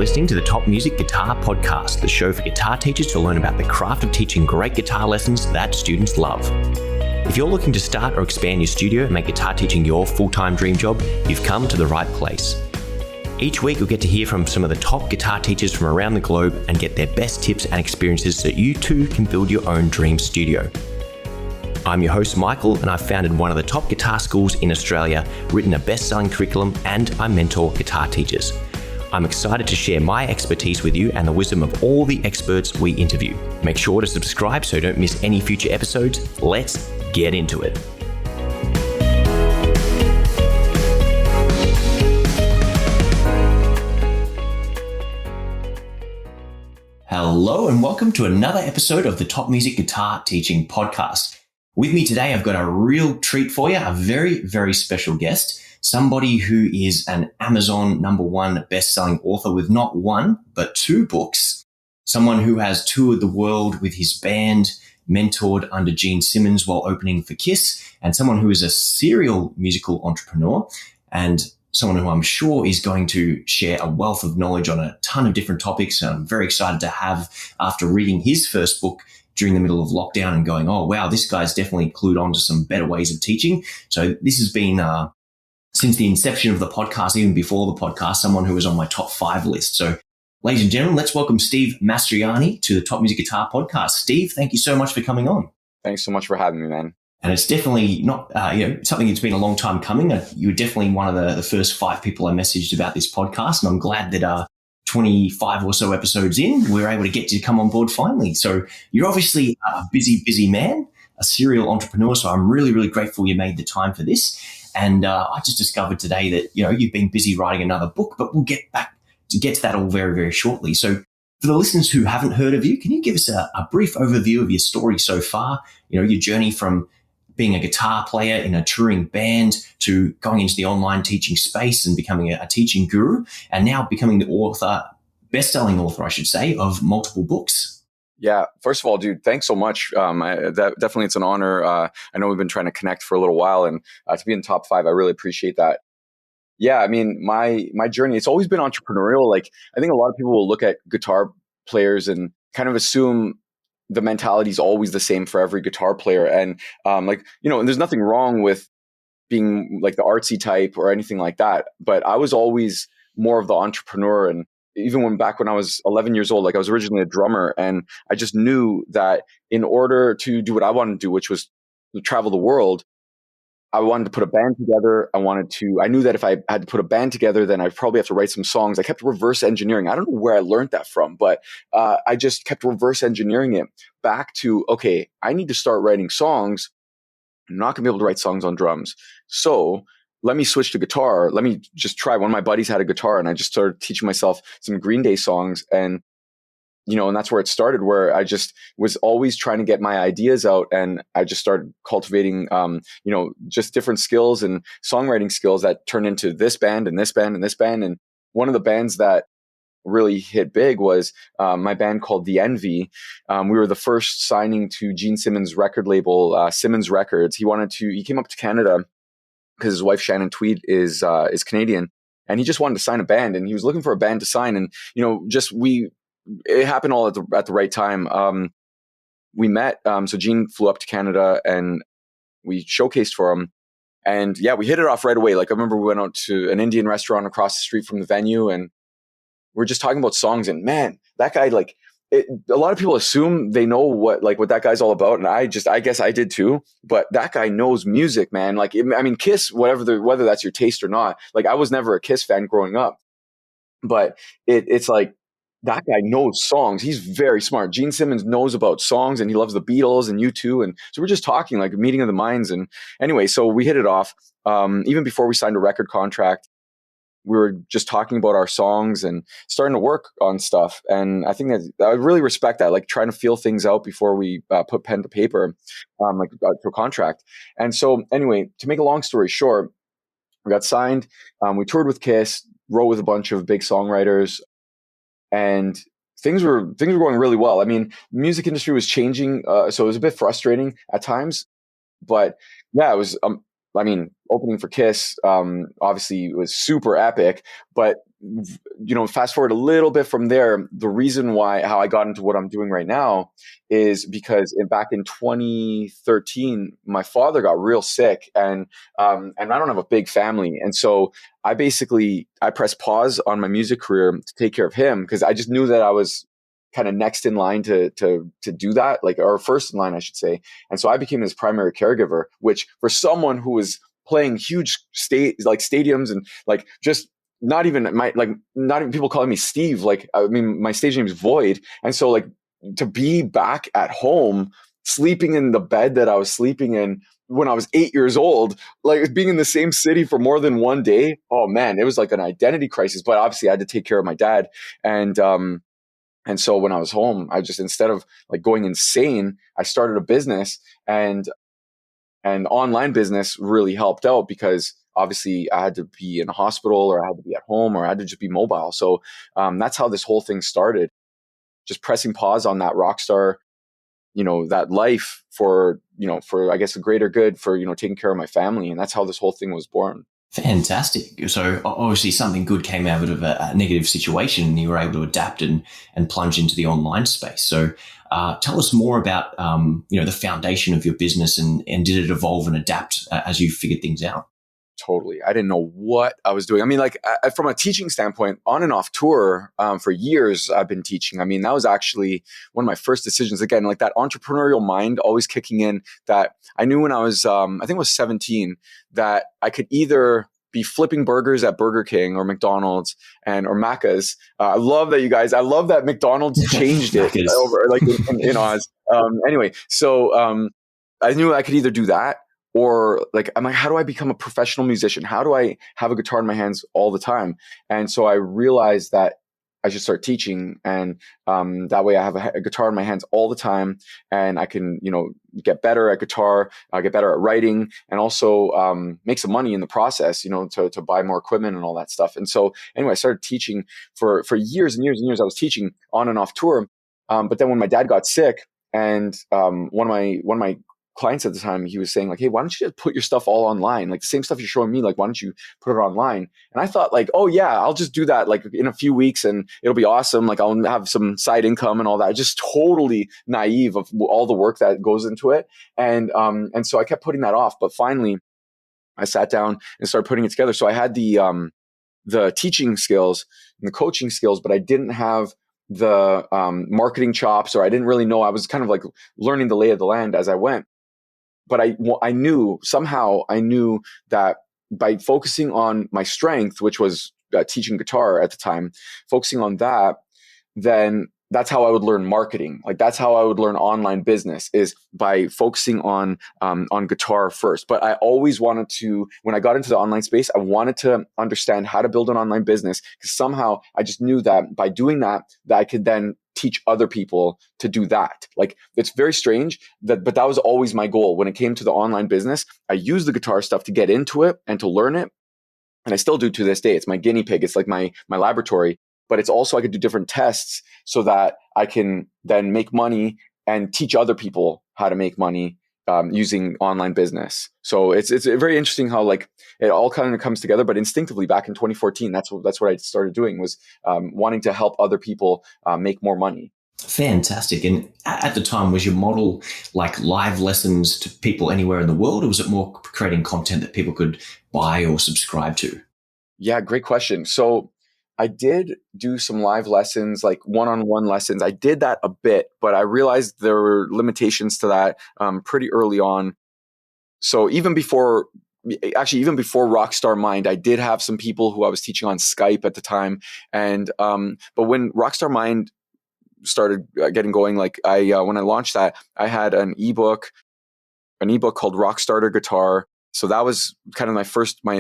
listening to the Top Music Guitar Podcast, the show for guitar teachers to learn about the craft of teaching great guitar lessons that students love. If you're looking to start or expand your studio and make guitar teaching your full-time dream job, you've come to the right place. Each week, you'll get to hear from some of the top guitar teachers from around the globe and get their best tips and experiences so you too can build your own dream studio. I'm your host, Michael, and I've founded one of the top guitar schools in Australia, written a best-selling curriculum, and I mentor guitar teachers. I'm excited to share my expertise with you and the wisdom of all the experts we interview. Make sure to subscribe so you don't miss any future episodes. Let's get into it. Hello and welcome to another episode of the Top Music Guitar Teaching Podcast. With me today, I've got a real treat for you, a very, very special guest, somebody who is an Amazon #1 best-selling author with not one, but 2 books, someone who has toured the world with his band, mentored under Gene Simmons while opening for Kiss, and someone who is a serial musical entrepreneur, and someone who I'm sure is going to share a wealth of knowledge on a ton of different topics. I'm very excited to have, after reading his first book during the middle of lockdown and going, oh, wow, this guy's definitely clued on to some better ways of teaching. So this has been, since the inception of the podcast, even before the podcast, someone who was on my top 5 list. So ladies and gentlemen, let's welcome Steve Mastroianni to the Top Music Guitar Podcast. Steve, thank you so much for coming on. Thanks so much for having me, man. And it's definitely not, something that's been a long time coming. You were definitely one of the first 5 people I messaged about this podcast. And I'm glad that 25 or so episodes in, we're able to get you to come on board finally. So you're obviously a busy man, a serial entrepreneur. So I'm really, really grateful you made the time for this. And I just discovered today that, you've been busy writing another book, but we'll get to that all very, very shortly. So for the listeners who haven't heard of you, can you give us a brief overview of your story so far? Your journey from being a guitar player in a touring band to going into the online teaching space and becoming a teaching guru, and now becoming the best-selling author, I should say, of multiple books. Yeah. First of all, dude, thanks so much. Definitely, it's an honor. I know we've been trying to connect for a little while, and to be in the top 5, I really appreciate that. Yeah. I mean, my journey, it's always been entrepreneurial. Like, I think a lot of people will look at guitar players and kind of assume the mentality is always the same for every guitar player. And and there's nothing wrong with being like the artsy type or anything like that. But I was always more of the entrepreneur. And even back when I was 11 years old, like I was originally a drummer, and I just knew that in order to do what I wanted to do, which was to travel the world, I wanted to put a band together. I knew that if I had to put a band together, then I'd probably have to write some songs. I kept reverse engineering. I don't know where I learned that from, but I just kept reverse engineering it back to, okay, I need to start writing songs. I'm not going to be able to write songs on drums. So let me switch to guitar. Let me just try. One of my buddies had a guitar, and I just started teaching myself some Green Day songs. And and that's where it started, where I just was always trying to get my ideas out. And I just started cultivating, just different skills and songwriting skills that turned into this band and this band and this band. And one of the bands that really hit big was my band called The Envy. We were the first signing to Gene Simmons' record label, Simmons Records. He came up to Canada because his wife, Shannon Tweed, is Canadian. And he just wanted to sign a band, and he was looking for a band to sign. And, it happened all at the right time. We met. So Gene flew up to Canada, and we showcased for him. And yeah, we hit it off right away. Like, I remember we went out to an Indian restaurant across the street from the venue, and we're just talking about songs. And man, that guy, a lot of people assume they know what that guy's all about. And I guess I did too. But that guy knows music, man. Kiss, whether that's your taste or not. Like, I was never a Kiss fan growing up, but it's like, that guy knows songs. He's very smart. Gene Simmons knows about songs, and he loves the Beatles and U2. And so we're just talking, like a meeting of the minds. And anyway, so we hit it off. Even before we signed a record contract, we were just talking about our songs and starting to work on stuff. And I think that I really respect that, like trying to feel things out before we put pen to paper, to a contract. And so anyway, to make a long story short, we got signed. We toured with Kiss, wrote with a bunch of big songwriters. And things were going really well. I mean, music industry was changing, so it was a bit frustrating at times. But yeah, it was. Opening for Kiss, obviously, was super epic. But fast forward a little bit from there, the reason how I got into what I'm doing right now is because back in 2013, my father got real sick, and I don't have a big family. And so I pressed pause on my music career to take care of him, because I just knew that I was kind of next in line to do that, like, or first in line, I should say. And so I became his primary caregiver, which for someone who was playing huge stadiums, and like just not even people calling me Steve. Like, I mean, my stage name is Void. And so, like, to be back at home, sleeping in the bed that I was sleeping in when I was 8 years old, like being in the same city for more than one day, oh man, it was like an identity crisis. But obviously I had to take care of my dad. And so when I was home, I just, instead of like going insane, I started a business, and online business really helped out, because obviously I had to be in a hospital, or I had to be at home, or I had to just be mobile. So that's how this whole thing started. Just pressing pause on that rockstar, that life for I guess the greater good, for, taking care of my family. And that's how this whole thing was born. Fantastic. So obviously something good came out of a negative situation, and you were able to adapt and plunge into the online space. So tell us more about, the foundation of your business, and did it evolve and adapt as you figured things out? Totally. I didn't know what I was doing. I mean, like, from a teaching standpoint, on and off tour, for years, I've been teaching. I mean, that was actually one of my first decisions. Again, like that entrepreneurial mind always kicking in, that I knew when I was, I think it was 17, that I could either be flipping burgers at Burger King or McDonald's or Macca's. I love that McDonald's changed it over, like, in Oz. Anyway, so I knew I could either do that, or like, I'm like, how do I become a professional musician? How do I have a guitar in my hands all the time? And so I realized that I should start teaching, and that way I have a guitar in my hands all the time, and I can, get better at guitar, get better at writing, and also make some money in the process, to buy more equipment and all that stuff. And so anyway, I started teaching for years and years and years. I was teaching on and off tour, but then when my dad got sick, and one of my clients at the time, he was saying like, hey, why don't you just put your stuff all online? Like the same stuff you're showing me, like, why don't you put it online? And I thought like, oh yeah, I'll just do that like in a few weeks and it'll be awesome. Like I'll have some side income and all that. Just totally naive of all the work that goes into it. And so I kept putting that off, but finally I sat down and started putting it together. So I had the teaching skills and the coaching skills, but I didn't have the marketing chops, or I didn't really know. I was kind of like learning the lay of the land as I went. But I knew that by focusing on my strength, which was teaching guitar at the time, focusing on that, then that's how I would learn marketing. Like that's how I would learn online business, is by focusing on guitar first. But I always wanted to, when I got into the online space, I wanted to understand how to build an online business, because somehow I just knew that by doing that I could then teach other people to do that. Like it's very strange but that was always my goal when it came to the online business. I used the guitar stuff to get into it and to learn it. And I still do to this day. It's my guinea pig. It's like my laboratory. But it's also, I could do different tests so that I can then make money and teach other people how to make money using online business. So it's very interesting how like it all kind of comes together. But instinctively, back in 2014, that's what I started doing, was wanting to help other people make more money. Fantastic. And at the time, was your model like live lessons to people anywhere in the world, or was it more creating content that people could buy or subscribe to? Yeah, great question. So I did do some live lessons, like one-on-one lessons. I did that a bit, but I realized there were limitations to that pretty early on. So even before Rockstar Mind, I did have some people who I was teaching on Skype at the time. And but when Rockstar Mind started getting going, like when I launched that, I had an ebook called Rockstarter Guitar. So that was kind of my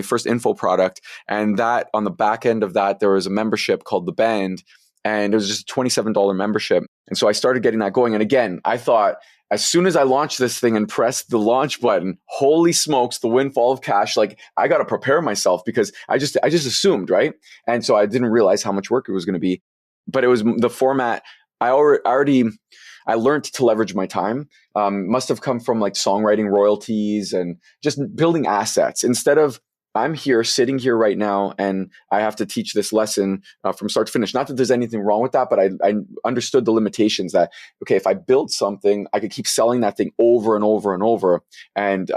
first info product. And that on the back end of that, there was a membership called The Band, and it was just a $27 membership. And so I started getting that going. And again, I thought as soon as I launched this thing and pressed the launch button, holy smokes, the windfall of cash, like I got to prepare myself, because I just assumed, right? And so I didn't realize how much work it was going to be. But it was the format. I learned to leverage my time. Must have come from like songwriting royalties and just building assets. Instead of I'm here, sitting here right now, and I have to teach this lesson from start to finish. Not that there's anything wrong with that, but I understood the limitations that, okay, if I build something, I could keep selling that thing over and over and over and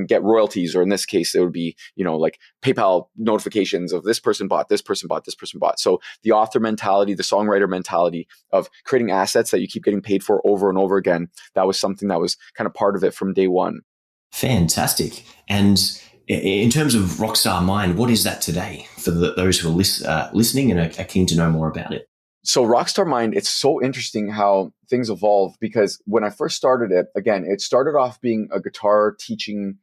get royalties, or in this case, it would be, like PayPal notifications of this person bought, this person bought, this person bought. So the author mentality, the songwriter mentality of creating assets that you keep getting paid for over and over again, that was something that was kind of part of it from day one. Fantastic. And in terms of Rockstar Mind, what is that today for those who are listening and are keen to know more about it? So Rockstar Mind, it's so interesting how things evolve, because when I first started it, again, it started off being a guitar teaching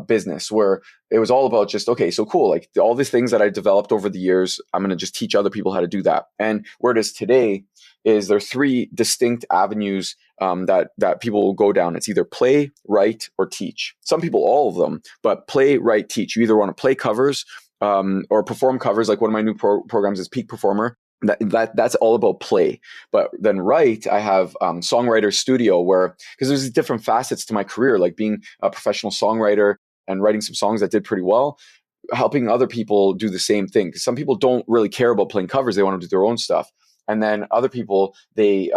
business where it was all about just, okay, so cool. Like all these things that I developed over the years, I'm going to just teach other people how to do that. And where it is today is there are three distinct avenues that people will go down. It's either play, write, or teach. Some people, all of them, but play, write, teach. You either want to play covers or perform covers. Like one of my new programs is Peak Performer. That's all about play. But then write, I have Songwriter Studio, where, because there's different facets to my career, like being a professional songwriter and writing some songs that did pretty well, helping other people do the same thing. Because some people don't really care about playing covers; they want to do their own stuff. And then other people, they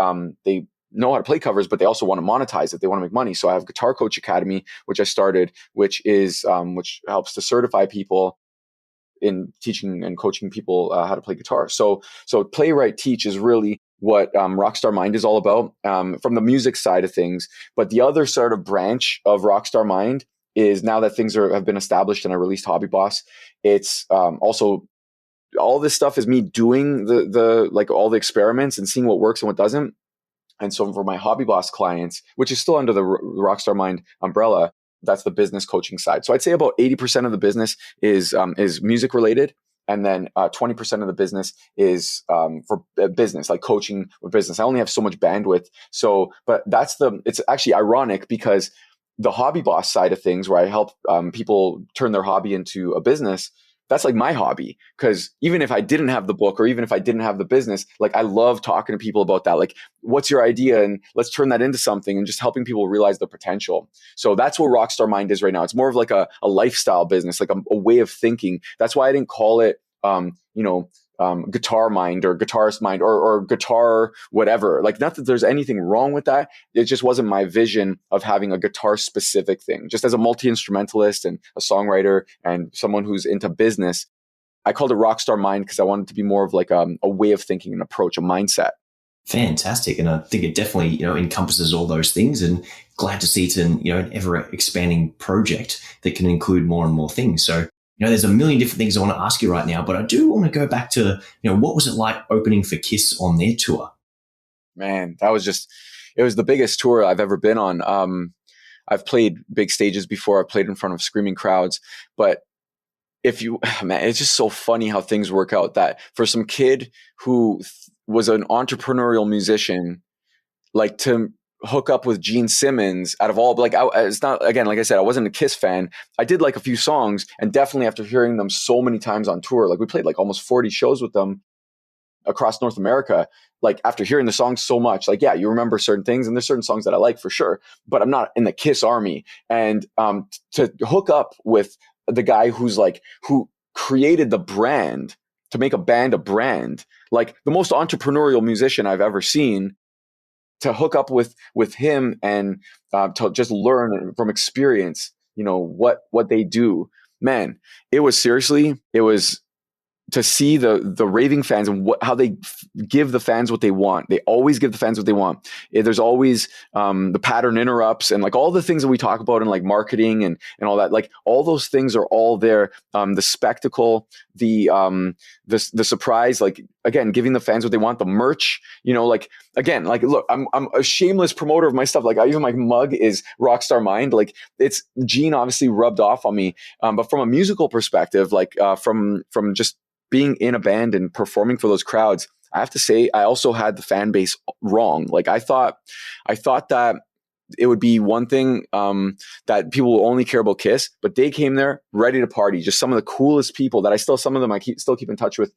know how to play covers, but they also want to monetize it. They want to make money. So I have Guitar Coach Academy, which I started, which which helps to certify people in teaching and coaching people how to play guitar. So play, write, teach is really what Rockstar Mind is all about from the music side of things. But the other sort of branch of Rockstar Mind is, now that things have been established and I released Hobby Boss, it's also all this stuff is me doing the like all the experiments and seeing what works and what doesn't. And so for my Hobby Boss clients, which is still under the Rockstar Mind umbrella, that's the business coaching side. So I'd say about 80% of the business is music related. And then 20% of the business is for business, like coaching with business. I only have so much bandwidth. So, but it's actually ironic, because the Hobby Boss side of things, where I help people turn their hobby into a business, that's like my hobby. Because even if I didn't have the book, or even if I didn't have the business, like I love talking to people about that. Like, what's your idea? And let's turn that into something, and just helping people realize their potential. So that's what Rockstar Mind is right now. It's more of like a lifestyle business, like a way of thinking. That's why I didn't call it, Guitar Mind or Guitarist Mind or guitar whatever. Like, not that there's anything wrong with that. It just wasn't my vision of having a guitar specific thing. Just as a multi-instrumentalist and a songwriter and someone who's into business, I called it Rockstar Mind because I wanted it to be more of like a way of thinking, an approach, a mindset. Fantastic. And I think it definitely, encompasses all those things, and glad to see it's an ever expanding project that can include more and more things. So, there's a million different things I want to ask you right now, but I do want to go back to, what was it like opening for Kiss on their tour? Man, it was the biggest tour I've ever been on. I've played big stages before. I've played in front of screaming crowds, but man, it's just so funny how things work out, that for some kid who was an entrepreneurial musician, like, to hook up with Gene Simmons out of all, like, it's not, again, like I said, I wasn't a Kiss fan. I did like a few songs, and definitely after hearing them so many times on tour, like we played like almost 40 shows with them across North America. Like, after hearing the songs so much, like, yeah, you remember certain things, and there's certain songs that I like for sure, but I'm not in the Kiss army. And to hook up with the guy who created the brand, to make a band a brand, like the most entrepreneurial musician I've ever seen, to hook up with him and to just learn from experience, what they do, man, it was to see the raving fans and how they give the fans what they want. They always give the fans what they want. There's always the pattern interrupts, and like all the things that we talk about in like marketing and all that. Like, all those things are all there. The spectacle, the surprise, like, again, giving the fans what they want. The merch, like, again, like, look, I'm a shameless promoter of my stuff. Like, even my mug is Rockstar Mind. Like, it's Gene obviously rubbed off on me, but from a musical perspective, like from just being in a band and performing for those crowds, I have to say, I also had the fan base wrong. Like, I thought that it would be one thing that people will only care about Kiss, but they came there ready to party. Just some of the coolest people that some of them I still keep in touch with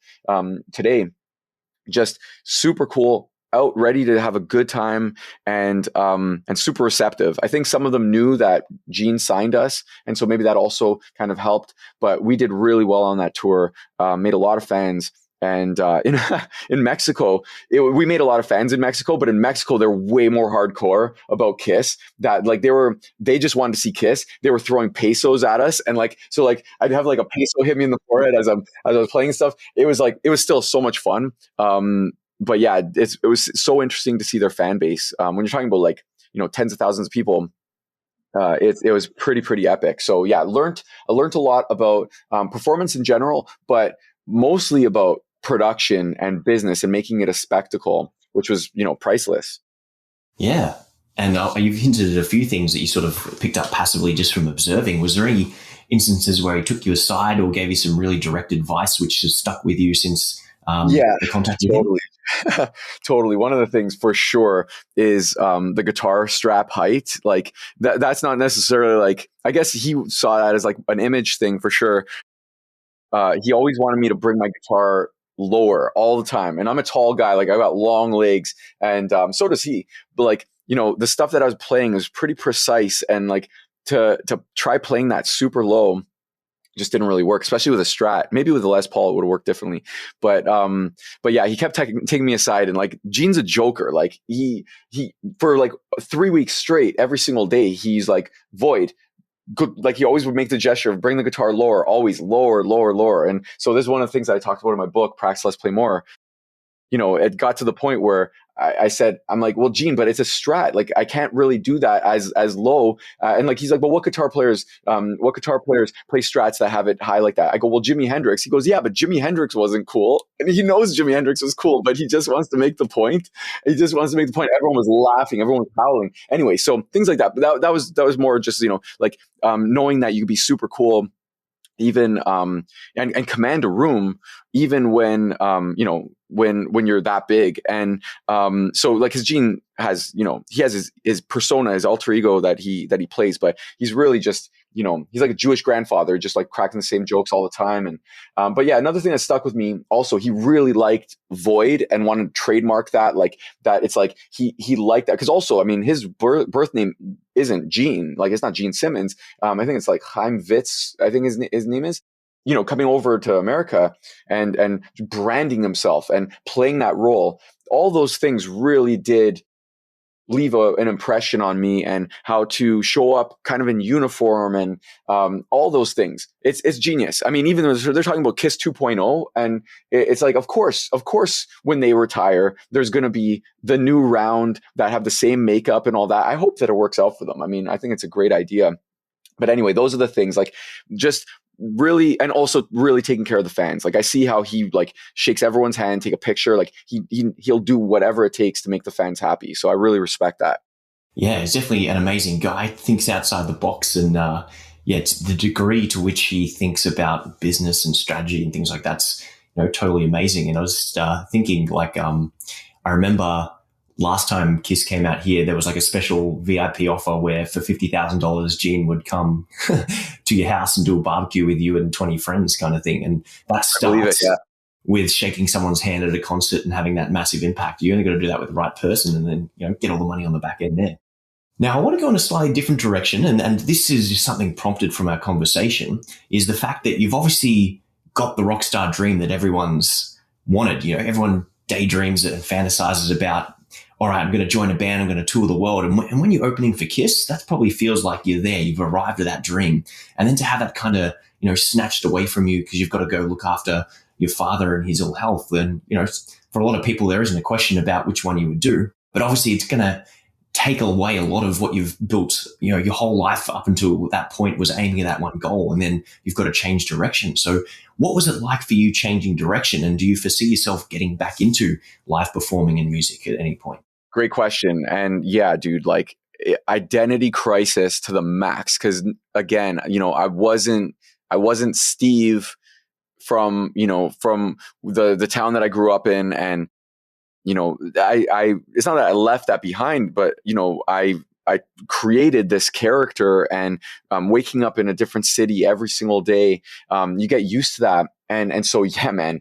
today. Just super cool. out ready to have a good time and super receptive. I think some of them knew that Gene signed us, and so maybe that also kind of helped. But we did really well on that tour, made a lot of fans. And in in Mexico, we made a lot of fans in Mexico, but in Mexico they're way more hardcore about Kiss. That like they just wanted to see Kiss. They were throwing pesos at us, and like I'd have like a peso hit me in the forehead as I was playing stuff. It was still so much fun. But yeah, it was so interesting to see their fan base. When you're talking about like tens of thousands of people, it was pretty epic. So yeah, I learned a lot about performance in general, but mostly about production and business and making it a spectacle, which was priceless. Yeah. And you've hinted at a few things that you sort of picked up passively just from observing. Was there any instances where he took you aside or gave you some really direct advice which has stuck with you since the contact with totally. him? Totally. One of the things for sure is the guitar strap height. Like that's not necessarily like, I guess he saw that as like an image thing for sure. He always wanted me to bring my guitar lower all the time. And I'm a tall guy, like I got long legs, and so does he. But like, the stuff that I was playing was pretty precise, and like to try playing that super low just didn't really work, especially with a Strat. Maybe with a Les Paul it would have worked differently. But yeah, he kept taking me aside, and like Gene's a joker. Like he for like 3 weeks straight, every single day, he's like, Void, like he always would make the gesture of bring the guitar lower, always lower, lower, lower. And so this is one of the things I talked about in my book, Practice Less, Play More. It got to the point where I said, I'm like, well, Gene, but it's a Strat. Like I can't really do that as low. And like, he's like, well, what guitar players play Strats that have it high like that? I go, well, Jimi Hendrix. He goes, yeah, but Jimi Hendrix wasn't cool. And he knows Jimi Hendrix was cool, but he just wants to make the point. Everyone was laughing. Everyone was howling. Anyway, so things like that. But that was more just, knowing that you could be super cool, even and command a room even when when you're that big. And so like his Gene has he has his persona, his alter ego that he plays, but he's really just he's like a Jewish grandfather, just like cracking the same jokes all the time. And but yeah, another thing that stuck with me also, he really liked Void and wanted to trademark that, like that. It's like he liked that because also, I mean, his birth name isn't Gene, like it's not Gene Simmons. I think it's like Chaim Witz, I think his name is. Coming over to America and branding himself and playing that role, all those things really did leave an impression on me, and how to show up kind of in uniform and all those things. It's genius. I mean, even though they're talking about Kiss 2.0, and it's like, of course, when they retire, there's going to be the new round that have the same makeup and all that. I hope that it works out for them. I mean, I think it's a great idea. But anyway, those are the things, like just really, and also really taking care of the fans. Like I see how he like shakes everyone's hand, take a picture, like he'll do whatever it takes to make the fans happy. So I really respect that. Yeah, he's definitely an amazing guy. Thinks outside the box, and it's the degree to which he thinks about business and strategy and things like that's totally amazing. And I was thinking, like, I remember last time Kiss came out here, there was like a special VIP offer where for $50,000, Gene would come to your house and do a barbecue with you and 20 friends, kind of thing. And that starts with shaking someone's hand at a concert and having that massive impact. You only got to do that with the right person, and then get all the money on the back end there. Now, I want to go in a slightly different direction, and this is just something prompted from our conversation, is the fact that you've obviously got the rock star dream that everyone's wanted. Everyone daydreams and fantasizes about, all right, I'm going to join a band, I'm going to tour the world. And when you're opening for Kiss, that probably feels like you're there, you've arrived at that dream. And then to have that kind of, snatched away from you because you've got to go look after your father and his ill health. And, for a lot of people, there isn't a question about which one you would do. But obviously it's going to take away a lot of what you've built, your whole life up until that point was aiming at that one goal. And then you've got to change direction. So what was it like for you changing direction? And do you foresee yourself getting back into live performing and music at any point? Great question. And yeah, dude, like identity crisis to the max. Cause again, I wasn't Steve from the town that I grew up in. And, I it's not that I left that behind, but, I created this character, and waking up in a different city every single day, you get used to that. And so, yeah, man,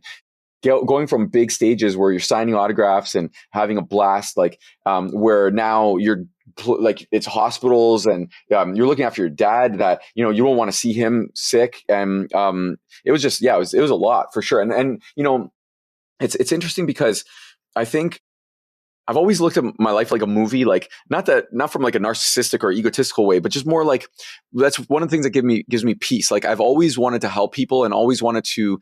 going from big stages where you're signing autographs and having a blast, like where now you're like it's hospitals and you're looking after your dad that you don't want to see him sick, and it was just it was a lot for sure. And it's interesting because I think I've always looked at my life like a movie, like not from like a narcissistic or egotistical way, but just more like that's one of the things that gives me peace. Like I've always wanted to help people and always wanted to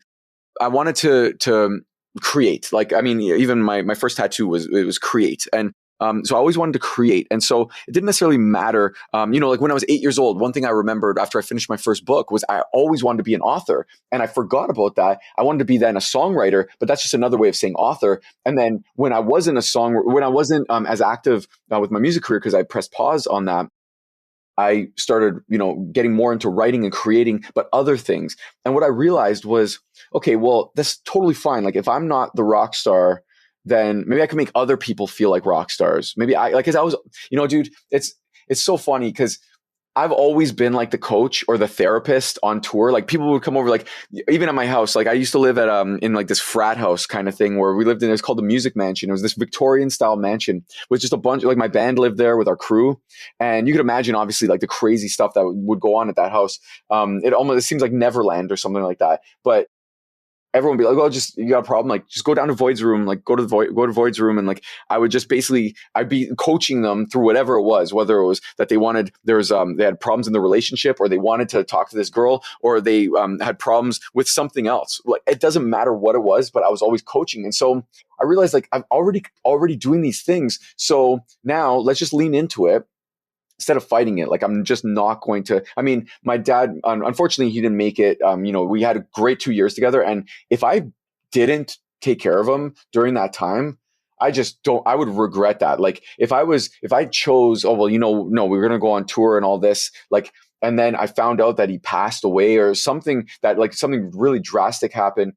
create. Like, I mean, even my first tattoo was create. And so I always wanted to create. And so it didn't necessarily matter. Like when I was 8 years old, one thing I remembered after I finished my first book was I always wanted to be an author. And I forgot about that. I wanted to be then a songwriter, but that's just another way of saying author. And then when I wasn't as active with my music career, because I pressed pause on that, I started, getting more into writing and creating, but other things. And what I realized was, okay, well, that's totally fine. Like if I'm not the rock star, then maybe I can make other people feel like rock stars. Maybe cause I was, dude, it's so funny because I've always been like the coach or the therapist on tour. Like people would come over, like even at my house. Like I used to live at in like this frat house kind of thing where we lived in. It was called the Music Mansion. It was this Victorian style mansion with just a bunch. Like my band lived there with our crew, and you could imagine obviously like the crazy stuff that would go on at that house. It seems like Neverland or something like that. But everyone would be like, "Oh, just you got a problem? Like, just go down to Void's room. Like, go to Void's room." And like, I would just basically, I'd be coaching them through whatever it was, whether it was that they had problems in the relationship, or they wanted to talk to this girl, or they had problems with something else. Like, it doesn't matter what it was, but I was always coaching. And so I realized like I'm already doing these things. So now let's just lean into it. Instead of fighting it, like I'm just not going to. I mean, my dad, unfortunately, he didn't make it. We had a great 2 years together, and if I didn't take care of him during that time, I just don't. I would regret that. Like if I chose, oh well, no, we were gonna go on tour and all this, like, and then I found out that he passed away or something something really drastic happened.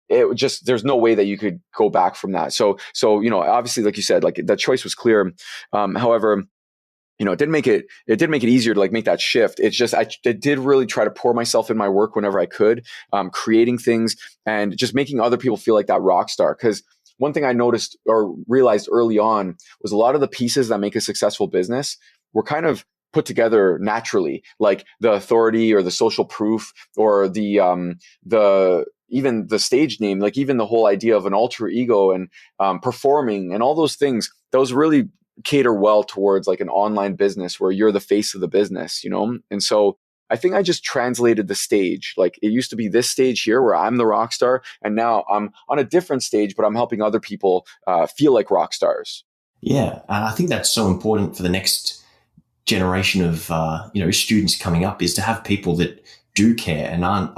It would just, there's no way that you could go back from that. So obviously, like you said, like that choice was clear. However, it didn't make it easier to like make that shift. It's just, I did really try to pour myself in my work whenever I could, creating things and just making other people feel like that rock star. Cause one thing I noticed or realized early on was a lot of the pieces that make a successful business were kind of put together naturally, like the authority or the social proof or even the stage name, like even the whole idea of an alter ego and performing and all those things. Those really cater well towards like an online business where you're the face of the business, And so I think I just translated the stage. Like it used to be this stage here where I'm the rock star, and now I'm on a different stage, but I'm helping other people feel like rock stars. Yeah, I think that's so important for the next generation of students coming up, is to have people that do care and aren't.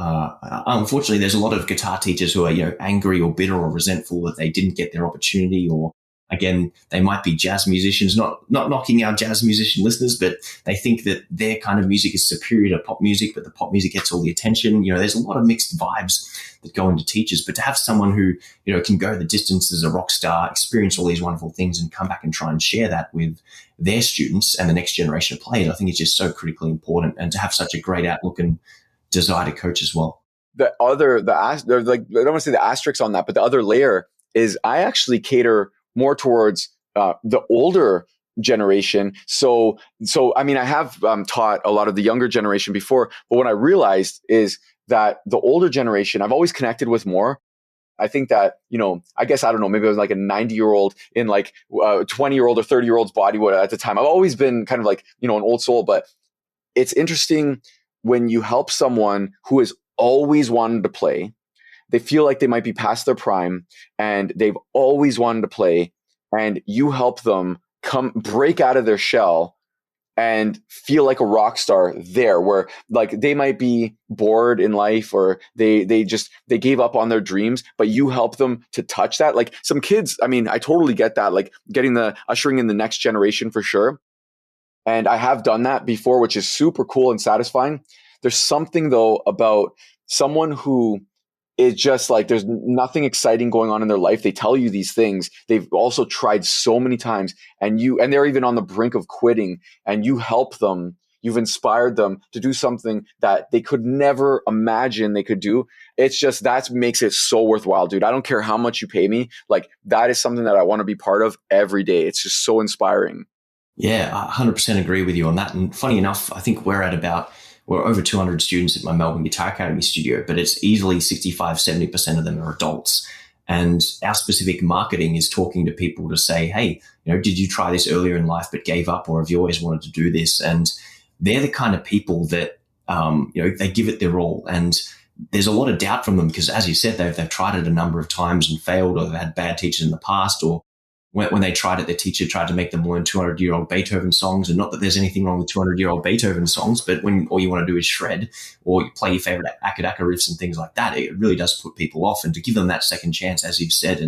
Unfortunately, there's a lot of guitar teachers who are angry or bitter or resentful that they didn't get their opportunity, or again, they might be jazz musicians, not knocking our jazz musician listeners, but they think that their kind of music is superior to pop music, but the pop music gets all the attention. There's a lot of mixed vibes that go into teachers, but to have someone who, can go the distance as a rock star, experience all these wonderful things and come back and try and share that with their students and the next generation of players, I think it's just so critically important. And to have such a great outlook and desire to coach as well. I don't want to say the asterisk on that, but the other layer is I actually cater more towards the older generation. So I mean, I have taught a lot of the younger generation before, but what I realized is that the older generation I've always connected with more. I think that, I guess, I don't know, maybe I was like a 90-year-old in like a 20-year-old or 30-year-old's body at the time. I've always been kind of like, an old soul, but it's interesting when you help someone who has always wanted to play. They feel like they might be past their prime and they've always wanted to play, and you help them break out of their shell and feel like a rock star there, where like they might be bored in life or they gave up on their dreams, but you help them to touch that. Like some kids, I mean, I totally get that, like ushering in the next generation for sure. And I have done that before, which is super cool and satisfying. There's something though about someone who is just like, there's nothing exciting going on in their life. They tell you these things. They've also tried so many times, and they're even on the brink of quitting, and you help them you've inspired them to do something that they could never imagine they could do. It's just, that makes it so worthwhile, dude. I don't care how much you pay me. Like, that is something that I want to be part of every day. It's just so inspiring. Yeah, I 100% agree with you on that. And funny enough, I think we're over 200 students at my Melbourne Guitar Academy studio, but it's easily 65, 70% of them are adults. And our specific marketing is talking to people to say, hey, did you try this earlier in life but gave up, or have you always wanted to do this? And they're the kind of people that, they give it their all. And there's a lot of doubt from them because, as you said, they've tried it a number of times and failed, or they've had bad teachers in the past, or when they tried it, their teacher tried to make them learn 200-year-old Beethoven songs. And not that there's anything wrong with 200-year-old Beethoven songs, but when all you want to do is shred or you play your favorite Akadaka riffs and things like that, it really does put people off. And to give them that second chance, as you've said,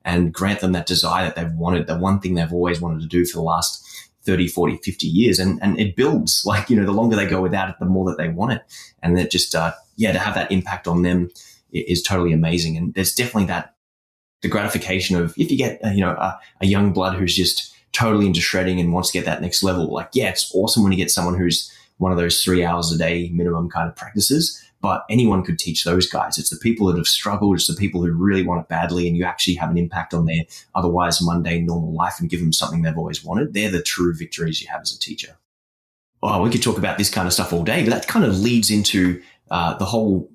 and grant them that desire that they've wanted, the one thing they've always wanted to do for the last 30, 40, 50 years. And it builds, like, the longer they go without it, the more that they want it. And that just, to have that impact on them is totally amazing. And there's definitely the gratification of, if you get a young blood who's just totally into shredding and wants to get that next level, like, yeah, it's awesome when you get someone who's one of those 3 hours a day minimum kind of practices, but anyone could teach those guys. It's the people that have struggled. It's the people who really want it badly, and you actually have an impact on their otherwise mundane normal life and give them something they've always wanted. They're the true victories you have as a teacher. Oh, we could talk about this kind of stuff all day, but that kind of leads into the whole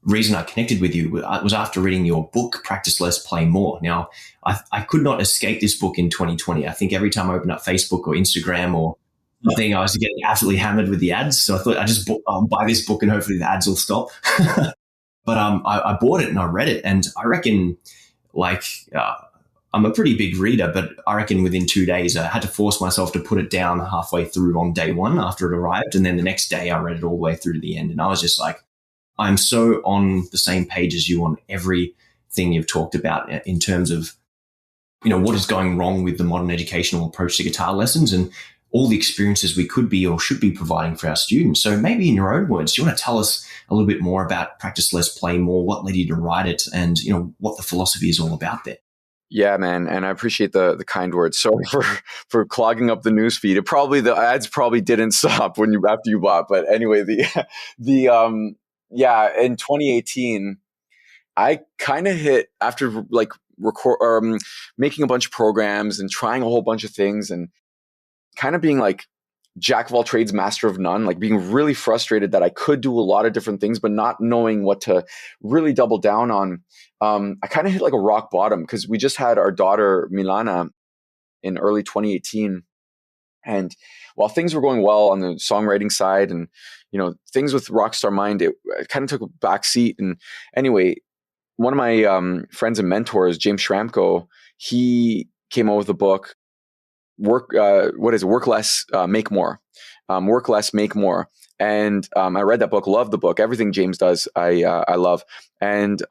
reason I connected with you was after reading your book, Practice Less, Play More. Now, I could not escape this book in 2020. I think every time I opened up Facebook or Instagram or something, I was getting absolutely hammered with the ads. So I thought I'll buy this book and hopefully the ads will stop. But I bought it and I read it. And I reckon, I'm a pretty big reader, but I reckon within 2 days, I had to force myself to put it down halfway through on day one after it arrived. And then the next day I read it all the way through to the end. And I was just like, I'm so on the same page as you on everything you've talked about in terms of, what is going wrong with the modern educational approach to guitar lessons and all the experiences we could be or should be providing for our students. So maybe in your own words, do you want to tell us a little bit more about Practice Less, Play More, what led you to write it, and, what the philosophy is all about there? Yeah, man. And I appreciate the kind words. Sorry for clogging up the newsfeed. The ads probably didn't stop after you bought. But anyway, in 2018, I kind of hit after making a bunch of programs and trying a whole bunch of things and kind of being like jack of all trades, master of none, like being really frustrated that I could do a lot of different things, but not knowing what to really double down on. I kind of hit like a rock bottom because we just had our daughter Milana in early 2018. And while things were going well on the songwriting side and, things with Rockstar Mind, it kind of took a back seat. And anyway, one of my friends and mentors, James Schramko, he came out with a book, Work Less, Make More. Work Less, Make More. And I read that book, loved the book. Everything James does, I love. And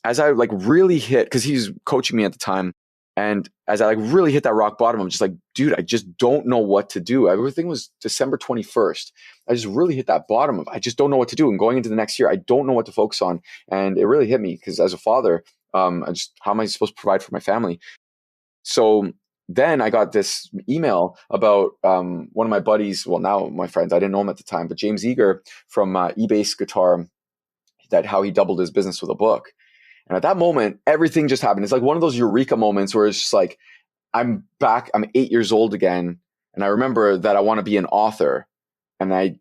as I really hit, because he's coaching me at the time, and as I really hit that rock bottom, I'm just like, dude, I just don't know what to do. Everything was December 21st. I just really hit that bottom of, I just don't know what to do. And going into the next year, I don't know what to focus on. And it really hit me because as a father, how am I supposed to provide for my family? So then I got this email about one of my buddies, well, now my friends, I didn't know him at the time, but James Eager from eBase Guitar, how he doubled his business with a book. And at that moment, everything just happened. It's like one of those eureka moments where it's just like, I'm back, I'm 8 years old again. And I remember that I want to be an author. And I'm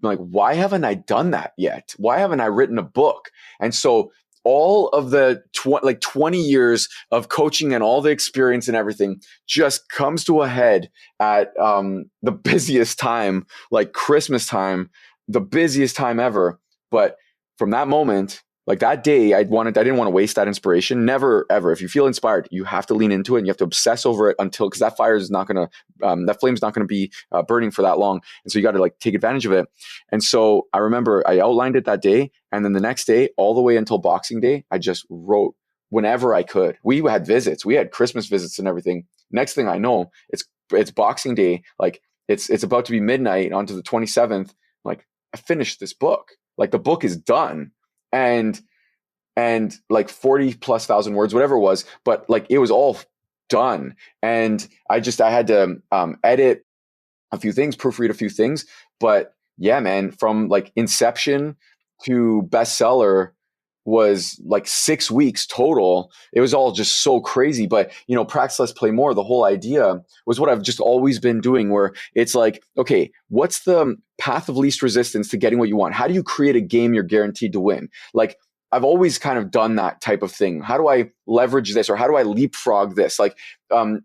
like, why haven't I done that yet? Why haven't I written a book? And so all of the 20 years of coaching and all the experience and everything just comes to a head at the busiest time, like Christmas time, the busiest time ever. But from that moment, like that day, I didn't want to waste that inspiration. Never, ever. If you feel inspired, you have to lean into it and you have to obsess over it because that fire is not going to, that flame's not going to be burning for that long. And so you got to take advantage of it. And so I remember I outlined it that day. And then the next day, all the way until Boxing Day, I just wrote whenever I could. We had visits, we had Christmas visits and everything. Next thing I know, it's Boxing Day. Like it's about to be midnight onto the 27th. Like I finished this book. Like the book is done. And 40,000+ words, whatever it was, but it was all done. And I had to edit a few things, proofread a few things, But yeah, man, from like inception to bestseller was like 6 weeks total. It was all just so crazy. But, practice less, play more. The whole idea was what I've just always been doing, where it's like, okay, what's the path of least resistance to getting what you want? How do you create a game you're guaranteed to win? Like, I've always kind of done that type of thing. How do I leverage this, or how do I leapfrog this? Like,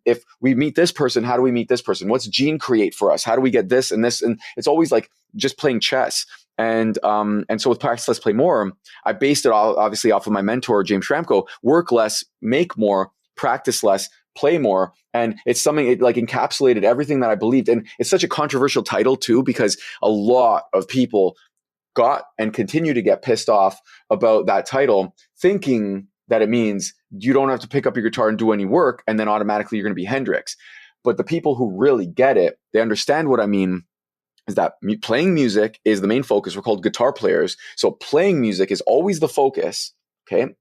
if we meet this person, how do we meet this person? What's Gene create for us? How do we get this and this? And it's always like just playing chess. And so with Practice Less, Play More, I based it all obviously off of my mentor, James Schramko: work less, make more, practice less, play more. And it's something, it like encapsulated everything that I believed. And it's such a controversial title too, because a lot of people got and continue to get pissed off about that title, thinking that it means you don't have to pick up your guitar and do any work, and then automatically you're going to be Hendrix. But the people who really get it, they understand what I mean, is that playing music is the main focus. We're called guitar players. So playing music is always the focus, okay?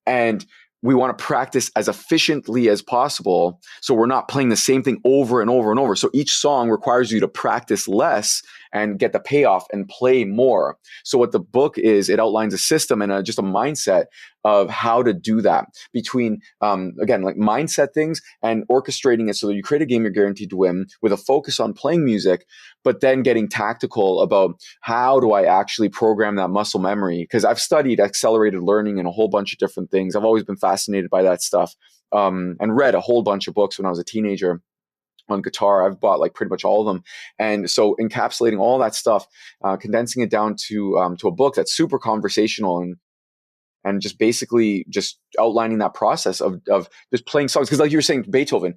And we want to practice as efficiently as possible, so we're not playing the same thing over and over and over. So each song requires you to practice less and get the payoff and play more. So what the book is, it outlines a system and just a mindset of how to do that between, again, like mindset things and orchestrating it so that you create a game you're guaranteed to win with a focus on playing music, but then getting tactical about how do I actually program that muscle memory? Because I've studied accelerated learning and a whole bunch of different things. I've always been fascinated by that stuff, and read a whole bunch of books when I was a teenager on guitar. I've bought like pretty much all of them. And so encapsulating all that stuff, condensing it down to a book that's super conversational, and just basically just outlining that process of just playing songs. Because like you were saying, Beethoven,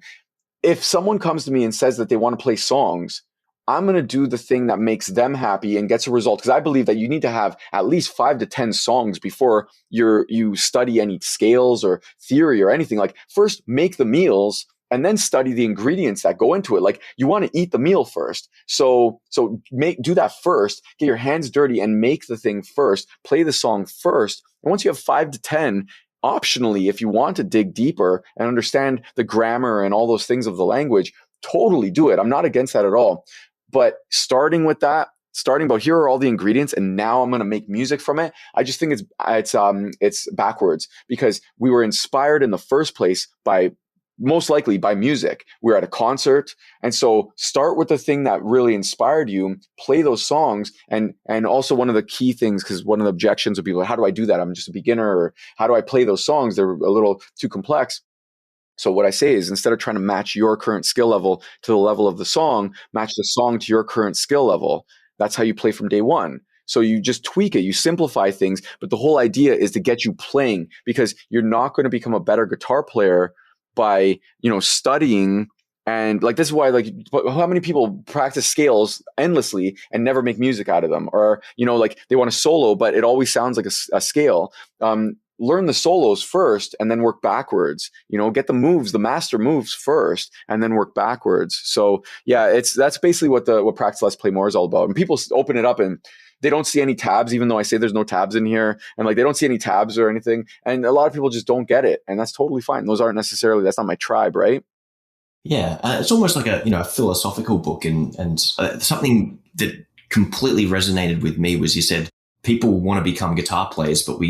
if someone comes to me and says that they want to play songs, I'm going to do the thing that makes them happy and gets a result. Because I believe that you need to have at least 5 to 10 songs before you study any scales or theory or anything. Like, first make the meals and then study the ingredients that go into it. Like, you want to eat the meal first. So do that first, get your hands dirty and make the thing first, play the song first. And once you have 5 to 10, optionally, if you want to dig deeper and understand the grammar and all those things of the language, totally do it. I'm not against that at all. But starting about here are all the ingredients, and now I'm going to make music from it, I just think it's backwards, because we were inspired in the first place most likely by music. We're at a concert. And so start with the thing that really inspired you, play those songs. And also one of the key things, because one of the objections would be, like, how do I do that? I'm just a beginner. Or how do I play those songs? They're a little too complex. So what I say is, instead of trying to match your current skill level to the level of the song, match the song to your current skill level. That's how you play from day one. So you just tweak it, you simplify things, but the whole idea is to get you playing, because you're not going to become a better guitar player by, studying. And like, this is why, like, how many people practice scales endlessly and never make music out of them? Or, like, they want to solo, but it always sounds like a scale. Learn the solos first and then work backwards. Get the moves, the master moves first, and then work backwards. So yeah, that's basically what Practice Less, Play More is all about. And people open it up and they don't see any tabs, even though I say there's no tabs in here, and like, they don't see any tabs or anything. And a lot of people just don't get it, and that's totally fine. That's not my tribe, right? Yeah, it's almost like a philosophical book, and something that completely resonated with me was, you said people want to become guitar players, but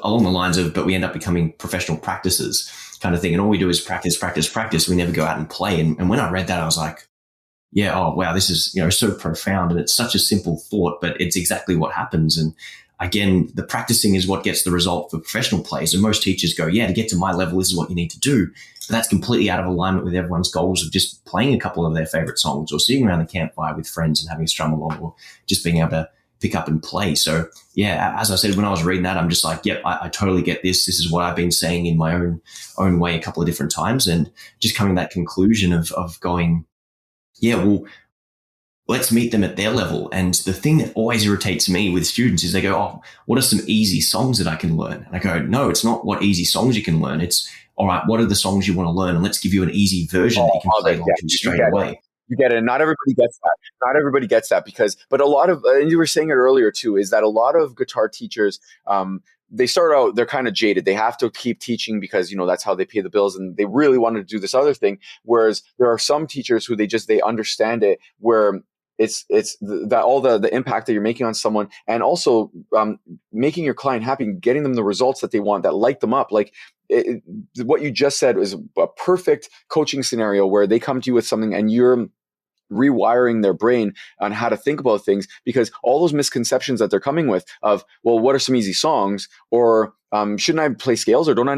along the lines of, but we end up becoming professional practicers kind of thing, and all we do is practice, practice, practice. We never go out and play. And when I read that, I was like, yeah, oh wow, this is so profound, and it's such a simple thought, but it's exactly what happens. And again, the practicing is what gets the result for professional players. And most teachers go, yeah, to get to my level, this is what you need to do. But that's completely out of alignment with everyone's goals of just playing a couple of their favorite songs, or sitting around the campfire with friends and having a strum along, or just being able to pick up and play. So yeah, as I said, when I was reading that, I'm just like, yep, I totally get this. This is what I've been saying in my own way a couple of different times, and just coming to that conclusion of going, yeah, well, let's meet them at their level. And the thing that always irritates me with students is they go, oh, what are some easy songs that I can learn? And I go, no, it's not what easy songs you can learn. It's, all right, what are the songs you want to learn? And let's give you an easy version that you can play along to straight away. You get it. Not everybody gets that. Not everybody gets that, but a lot of, and you were saying it earlier too, is that a lot of guitar teachers, they start out, they're kind of jaded. They have to keep teaching because, that's how they pay the bills, and they really wanted to do this other thing. Whereas there are some teachers who they understand it, where that all the impact that you're making on someone, and also making your client happy and getting them the results that they want, that light them up. Like what you just said is a perfect coaching scenario where they come to you with something and you're rewiring their brain on how to think about things, because all those misconceptions that they're coming with of, well, what are some easy songs, or shouldn't I play scales, or don't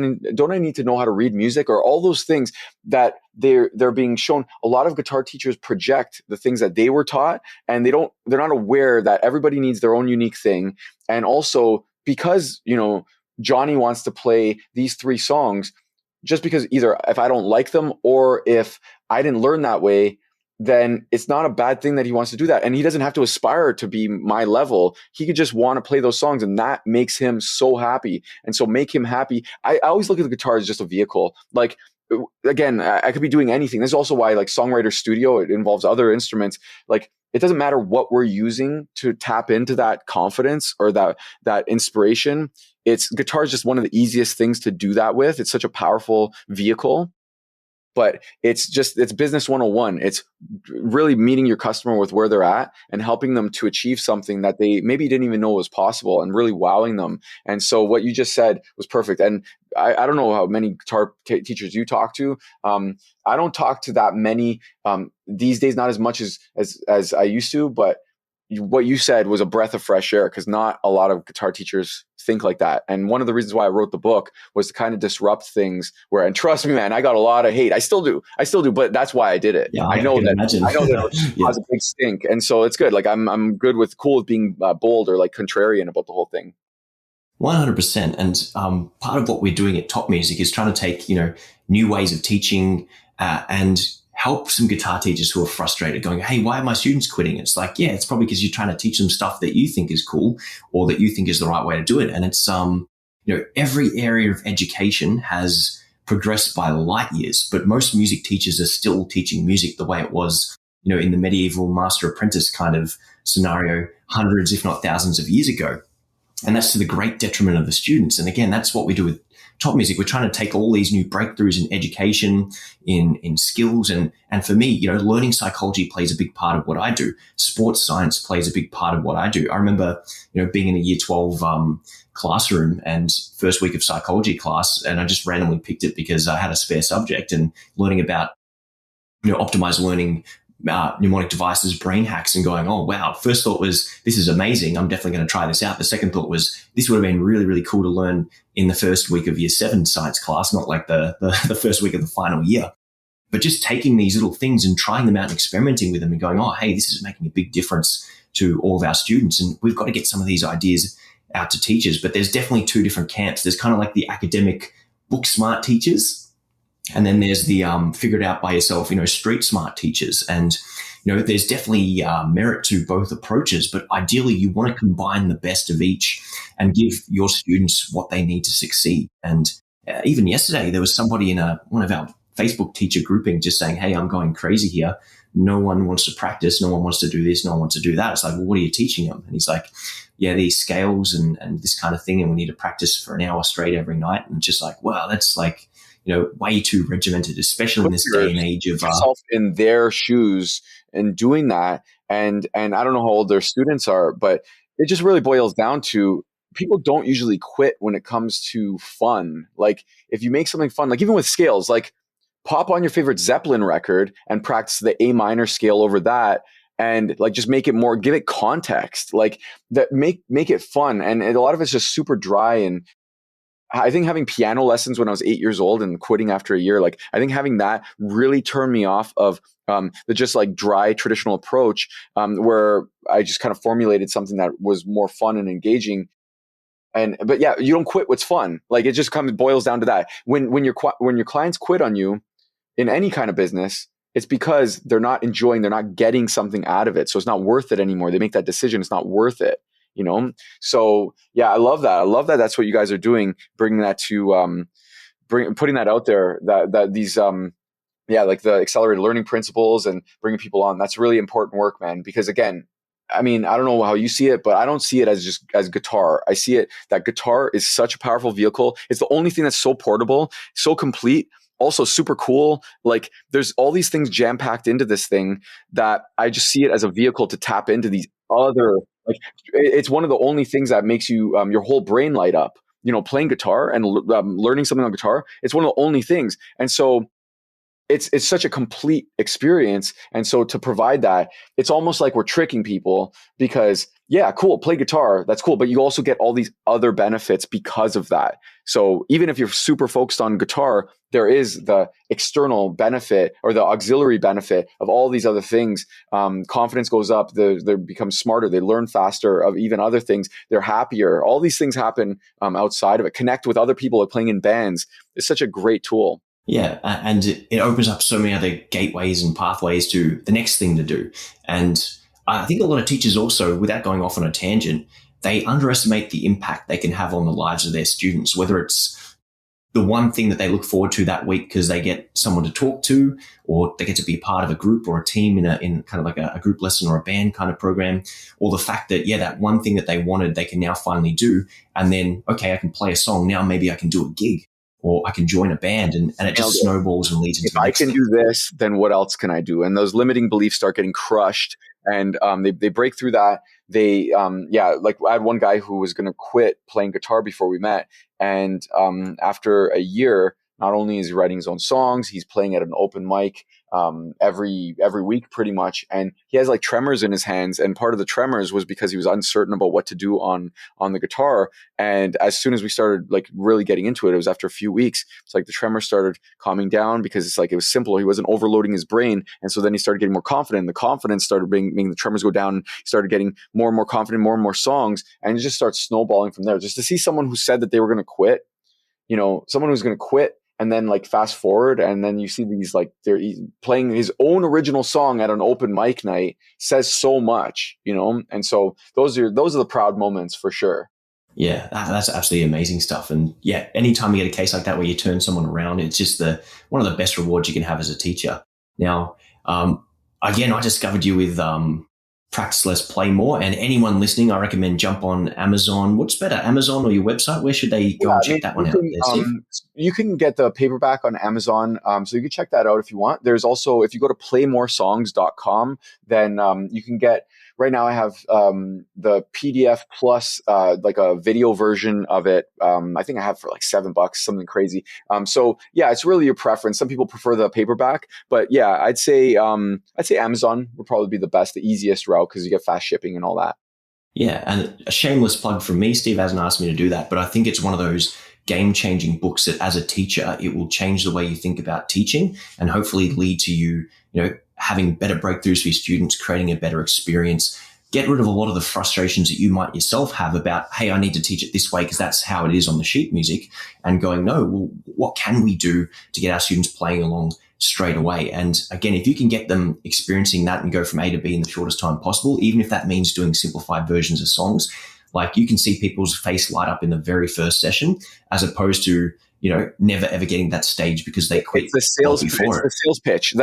I need to know how to read music, or all those things that they're being shown. A lot of guitar teachers project the things that they were taught, and they're not aware that everybody needs their own unique thing. And also, because Johnny wants to play these 3 songs, just because either if I don't like them or if I didn't learn that way, then it's not a bad thing that he wants to do that. And he doesn't have to aspire to be my level. He could just want to play those songs, and that makes him so happy. And so make him happy. I always look at the guitar as just a vehicle. Like, again, I could be doing anything. This is also why, like, Songwriter Studio, it involves other instruments. Like, it doesn't matter what we're using to tap into that confidence or that inspiration. Guitar is just one of the easiest things to do that with. It's such a powerful vehicle. But it's business 101. It's really meeting your customer with where they're at and helping them to achieve something that they maybe didn't even know was possible, and really wowing them. And so what you just said was perfect. And I don't know how many guitar teachers you talk to. I don't talk to that many these days, not as much as I used to, but what you said was a breath of fresh air, because not a lot of guitar teachers think like that. And one of the reasons why I wrote the book was to kind of disrupt things and trust me, man, I got a lot of hate. I still do, but that's why I did it. Yeah, I know that it yeah. has a big stink. And so it's good. Like I'm cool with being bold or like contrarian about the whole thing. 100%. And part of what we're doing at Top Music is trying to take, new ways of teaching and help some guitar teachers who are frustrated, going, hey, why are my students quitting? It's like, yeah, it's probably because you're trying to teach them stuff that you think is cool or that you think is the right way to do it. And it's, every area of education has progressed by light years, but most music teachers are still teaching music the way it was, in the medieval master apprentice kind of scenario, hundreds, if not thousands of years ago. And that's to the great detriment of the students. And again, that's what we do with Top Music. We're trying to take all these new breakthroughs in education, in skills. And for me, learning psychology plays a big part of what I do. Sports science plays a big part of what I do. I remember, being in a year 12 classroom and first week of psychology class, and I just randomly picked it because I had a spare subject, and learning about, optimized learning, mnemonic devices, brain hacks, and going, oh, wow. First thought was, this is amazing. I'm definitely going to try this out. The second thought was, this would have been really, really cool to learn in the first week of year 7 science class, not like the first week of the final year. But just taking these little things and trying them out and experimenting with them and going, oh, hey, this is making a big difference to all of our students. And we've got to get some of these ideas out to teachers. But there's definitely 2 different camps. There's kind of like the academic book smart teachers, and then there's the figure it out by yourself, street smart teachers. And, there's definitely merit to both approaches, but ideally you want to combine the best of each and give your students what they need to succeed. And even yesterday, there was somebody in one of our Facebook teacher grouping just saying, hey, I'm going crazy here. No one wants to practice. No one wants to do this. No one wants to do that. It's like, well, what are you teaching them? And he's like, yeah, these scales and this kind of thing. And we need to practice for an hour straight every night. And just like, wow, that's like, way too regimented, especially in this day and age of yourself in their shoes and doing that. And I don't know how old their students are, but it just really boils down to, people don't usually quit when it comes to fun. Like, if you make something fun, like even with scales, like pop on your favorite Zeppelin record and practice the A minor scale over that. And like, just make it more, give it context, like that, make it fun. And a lot of it's just super dry. And I think having piano lessons when I was 8 years old and quitting after a year, like I think having that really turned me off of the just like dry traditional approach, where I just kind of formulated something that was more fun and engaging. But yeah, you don't quit what's fun. Like, it just boils down to that. When your clients quit on you in any kind of business, it's because they're not getting something out of it. So it's not worth it anymore. They make that decision. It's not worth it. So yeah, I love that. That's what you guys are doing, bringing that to, putting that out there, that these, like the accelerated learning principles and bringing people on. That's really important work, man. Because again, I mean, I don't know how you see it, but I don't see it as guitar. I see it that guitar is such a powerful vehicle. It's the only thing that's so portable, so complete. also super cool. Like there's all these things jam packed into this thing that I just see it as a vehicle to tap into these other, like it's one of the only things that makes you your whole brain light up. Playing guitar and learning something on guitar. It's one of the only things. And so it's such a complete experience. And so to provide that, it's almost like we're tricking people because, yeah, cool, play guitar, that's cool. But you also get all these other benefits because of that. So even if you're super focused on guitar, there is the external benefit or the auxiliary benefit of all these other things. Confidence goes up, they become smarter, they learn faster of even other things, they're happier. All these things happen outside of it. Connect with other people like playing in bands. It's such a great tool. Yeah, and it opens up so many other gateways and pathways to the next thing to do. And I think a lot of teachers also, without going off on a tangent, they underestimate the impact they can have on the lives of their students, whether it's the one thing that they look forward to that week because they get someone to talk to, or they get to be part of a group or a team in kind of like a group lesson or a band kind of program, or the fact that, yeah, that one thing that they wanted, they can now finally do. And then, okay, I can play a song. Now maybe I can do a gig, or I can join a band, and it just snowballs and leads into the next thing. If I can do this, then what else can I do? And those limiting beliefs start getting crushed, and they break through that. Like I had one guy who was going to quit playing guitar before we met, and after a year, not only is he writing his own songs, he's playing at an open mic every week pretty much, and he has like tremors in his hands, and part of the tremors was because he was uncertain about what to do on the guitar. And as soon as we started like really getting into it, it was after a few weeks, it's like the tremors started calming down because it's like it was simple, he wasn't overloading his brain. And so then he started getting more confident, and the confidence started making the tremors go down, he started getting more and more confident, more and more songs, and it just starts snowballing from there. Just to see someone who said that they were going to quit, someone who's going to quit, and then like fast forward, and then you see these like they're playing his own original song at an open mic night says so much, And so those are the proud moments for sure. Yeah, that's absolutely amazing stuff. And yeah, anytime you get a case like that where you turn someone around, it's just one of the best rewards you can have as a teacher. Now, again, I discovered you with Practice Less, Play More. And anyone listening, I recommend jump on Amazon. What's better, Amazon or your website? Where should they go and check that one out? You can get the paperback on Amazon. So you can check that out if you want. There's also, if you go to playmoresongs.com, then you can get, right now I have the PDF plus like a video version of it. I think I have for like $7, something crazy. So yeah, it's really your preference. Some people prefer the paperback, but yeah, I'd say Amazon would probably be the best, the easiest route, because you get fast shipping and all that. Yeah, and a shameless plug from me. Steve hasn't asked me to do that, but I think it's one of those game-changing books that as a teacher, it will change the way you think about teaching and hopefully lead to you having better breakthroughs for your students, creating a better experience. Get rid of a lot of the frustrations that you might yourself have about, hey, I need to teach it this way because that's how it is on the sheet music, and going, no, well, what can we do to get our students playing along straight away? And again, if you can get them experiencing that and go from A to B in the shortest time possible, even if that means doing simplified versions of songs, like you can see people's face light up in the very first session, as opposed to never ever getting that stage because they quit. It's the sales pitch.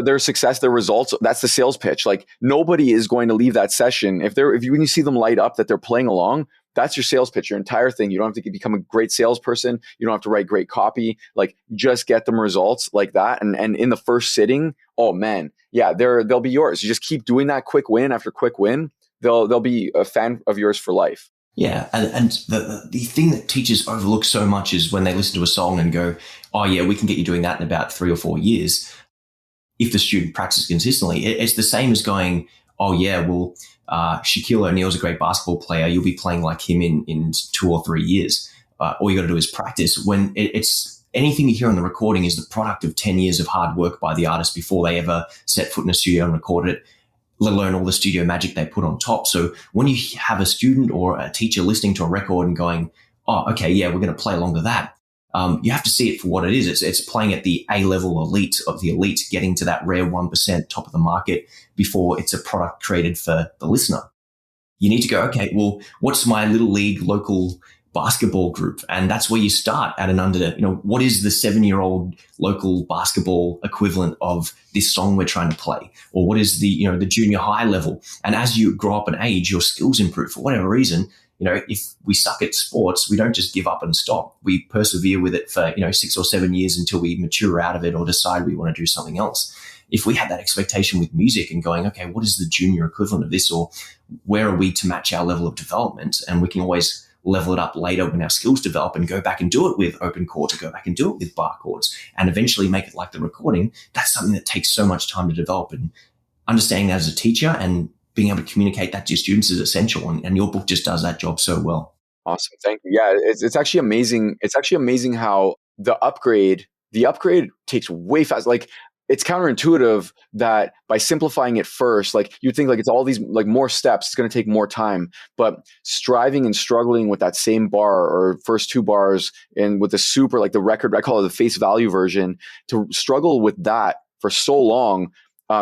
Their success, their results. That's the sales pitch. Like nobody is going to leave that session when you see them light up that they're playing along. That's your sales pitch, your entire thing. You don't have to become a great salesperson. You don't have to write great copy. Like just get them results like that. And in the first sitting, oh man, yeah, they'll be yours. You just keep doing that quick win after quick win. They'll be a fan of yours for life. Yeah, and the thing that teachers overlook so much is when they listen to a song and go, oh yeah, we can get you doing that in about 3 or 4 years if the student practices consistently. It's the same as going, oh yeah, well, Shaquille O'Neal's a great basketball player. You'll be playing like him in 2 or 3 years. All you got to do is practice. When it's anything you hear on the recording is the product of 10 years of hard work by the artist before they ever set foot in a studio and recorded it, let alone all the studio magic they put on top. So when you have a student or a teacher listening to a record and going, oh, okay, yeah, we're going to play along to that, you have to see it for what it is. It's playing at the A-level elite of the elite, getting to that rare 1% top of the market before it's a product created for the listener. You need to go, okay, well, what's my little league local basketball group? And that's where you start at what is the 7-year-old local basketball equivalent of this song we're trying to play? Or what is the junior high level? And as you grow up in age, your skills improve for whatever reason. if we suck at sports, we don't just give up and stop. We persevere with it for, 6 or 7 years until we mature out of it or decide we want to do something else. If we had that expectation with music and going, okay, what is the junior equivalent of this, or where are we to match our level of development? And we can always level it up later when our skills develop and go back and do it with open chords, or go back and do it with bar chords, and eventually make it like the recording. That's something that takes so much time to develop, and understanding that as a teacher and being able to communicate that to your students is essential. And your book just does that job so well. Awesome. Thank you. Yeah, it's actually amazing. It's actually amazing how the upgrade takes way fast. Like, it's counterintuitive that by simplifying it first, like you'd think like it's all these like more steps, it's going to take more time, but striving and struggling with that same bar or first two bars and with the super, like the record, I call it the face value version, to struggle with that for so long.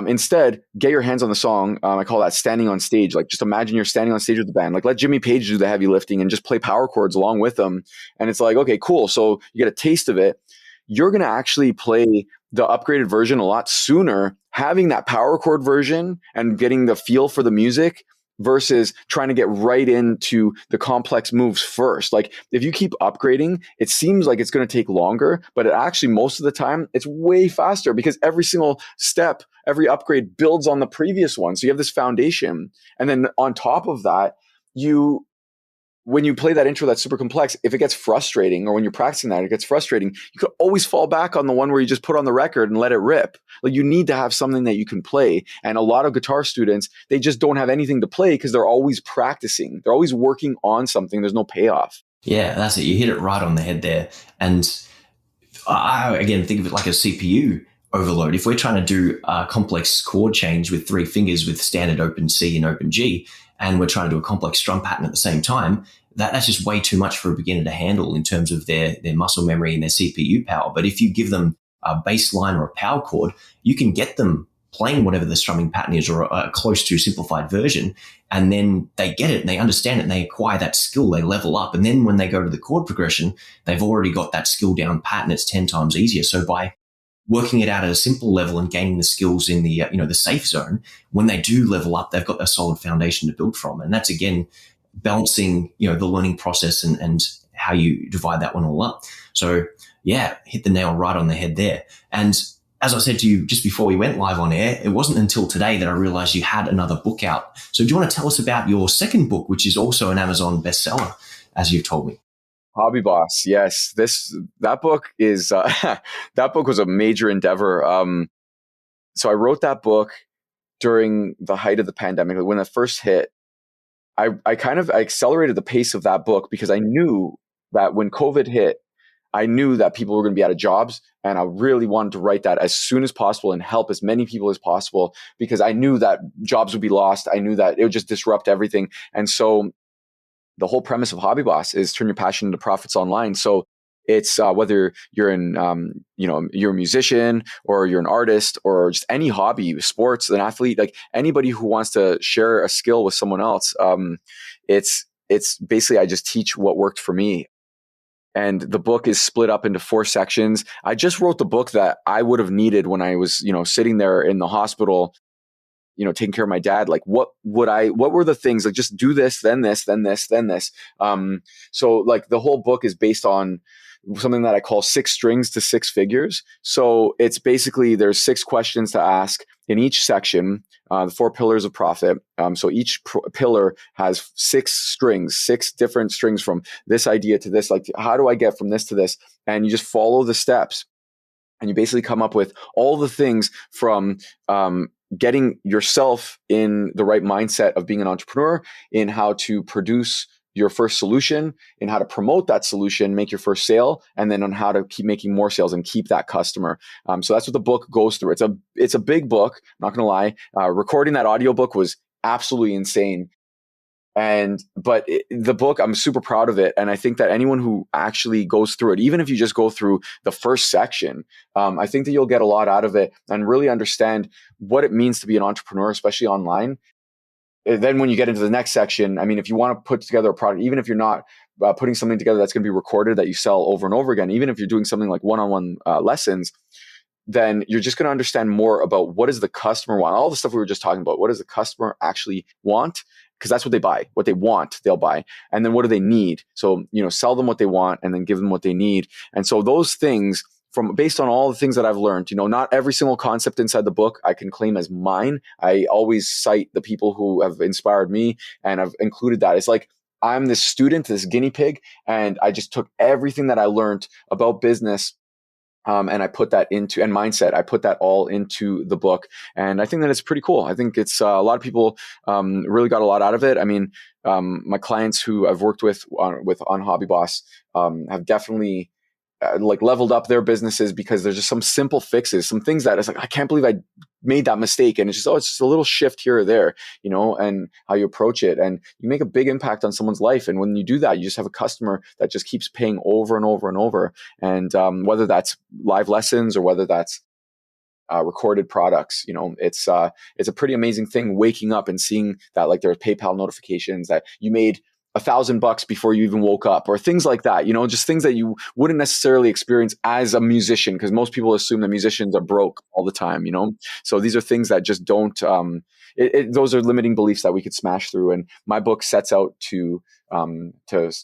Instead, get your hands on the song. I call that standing on stage. Like, just imagine you're standing on stage with the band. Like, let Jimmy Page do the heavy lifting and just play power chords along with them. And it's like, okay, cool. So you get a taste of it. You're going to actually play the upgraded version a lot sooner, having that power chord version and getting the feel for the music versus trying to get right into the complex moves first. Like, if you keep upgrading, it seems like it's going to take longer, but it actually, most of the time, it's way faster because every single step, every upgrade builds on the previous one. So you have this foundation. And then on top of that, when you play that intro that's super complex, if it gets frustrating, or when you're practicing that, it gets frustrating, you could always fall back on the one where you just put on the record and let it rip. Like, you need to have something that you can play. And a lot of guitar students, they just don't have anything to play because they're always practicing. They're always working on something. There's no payoff. Yeah, that's it. You hit it right on the head there. And I, again, think of it like a CPU overload. If we're trying to do a complex chord change with 3 fingers with standard open C and open G, and we're trying to do a complex strum pattern at the same time, that's just way too much for a beginner to handle in terms of their muscle memory and their CPU power. But if you give them a bass line or a power chord, you can get them playing whatever the strumming pattern is, or a close to simplified version, and then they get it and they understand it and they acquire that skill, they level up. And then when they go to the chord progression, they've already got that skill down pat and it's 10 times easier. So by working it out at a simple level and gaining the skills in the, the safe zone, when they do level up, they've got a solid foundation to build from. And that's, again, balancing, the learning process and how you divide that one all up. So yeah, hit the nail right on the head there. And as I said to you just before we went live on air, it wasn't until today that I realized you had another book out. So do you want to tell us about your second book, which is also an Amazon bestseller, as you've told me? Hobby Boss. Yes. That book is, that book was a major endeavor. So I wrote that book during the height of the pandemic. When it first hit, I accelerated the pace of that book because I knew that when COVID hit, I knew that people were going to be out of jobs, and I really wanted to write that as soon as possible and help as many people as possible because I knew that jobs would be lost. I knew that it would just disrupt everything. And so the whole premise of Hobby Boss is turn your passion into profits online. So it's whether you're you're a musician or you're an artist or just any hobby, sports, an athlete, like anybody who wants to share a skill with someone else. It's basically, I just teach what worked for me. And the book is split up into 4 sections. I just wrote the book that I would have needed when I was, sitting there in the hospital, taking care of my dad. Like, what were the things, like, just do this, then this, then this, then this. So like the whole book is based on something that I call 6 strings to 6 figures. So it's basically, there's 6 questions to ask in each section, the 4 pillars of profit. So each pillar has 6 strings, 6 different strings from this idea to this. Like, how do I get from this to this? And you just follow the steps and you basically come up with all the things from, getting yourself in the right mindset of being an entrepreneur, in how to produce your first solution, in how to promote that solution, make your first sale, and then on how to keep making more sales and keep that customer. So that's what the book goes through. It's a big book, I'm not going to lie. Recording that audiobook was absolutely insane. But the book, I'm super proud of it. And I think that anyone who actually goes through it, even if you just go through the first section, I think that you'll get a lot out of it and really understand what it means to be an entrepreneur, especially online. Then when you get into the next section, I mean, if you want to put together a product, even if you're not putting something together that's going to be recorded that you sell over and over again, even if you're doing something like one-on-one lessons, then you're just going to understand more about what does the customer want, all the stuff we were just talking about. What does the customer actually want? because that's what they buy. What they want, they'll buy. And then what do they need? So, sell them what they want and then give them what they need. And so those things, based on all the things that I've learned, not every single concept inside the book I can claim as mine. I always cite the people who have inspired me, and I've included that. It's like I'm this student, this guinea pig, and I just took everything that I learned about business, and I put that into, and mindset, I put that all into the book. And I think that it's pretty cool. I think it's a lot of people really got a lot out of it. I mean, my clients who I've worked with on Hobby Boss have definitely like leveled up their businesses because there's just some simple fixes, some things that it's like, I can't believe I made that mistake. And it's just a little shift here or there, and how you approach it. And you make a big impact on someone's life. And when you do that, you just have a customer that just keeps paying over and over and over. And whether that's live lessons or whether that's recorded products, it's a pretty amazing thing waking up and seeing that, like, there are PayPal notifications that you made $1,000 before you even woke up, or things like that, just things that you wouldn't necessarily experience as a musician, because most people assume that musicians are broke all the time, so these are things that just don't, those are limiting beliefs that we could smash through. And my book sets out to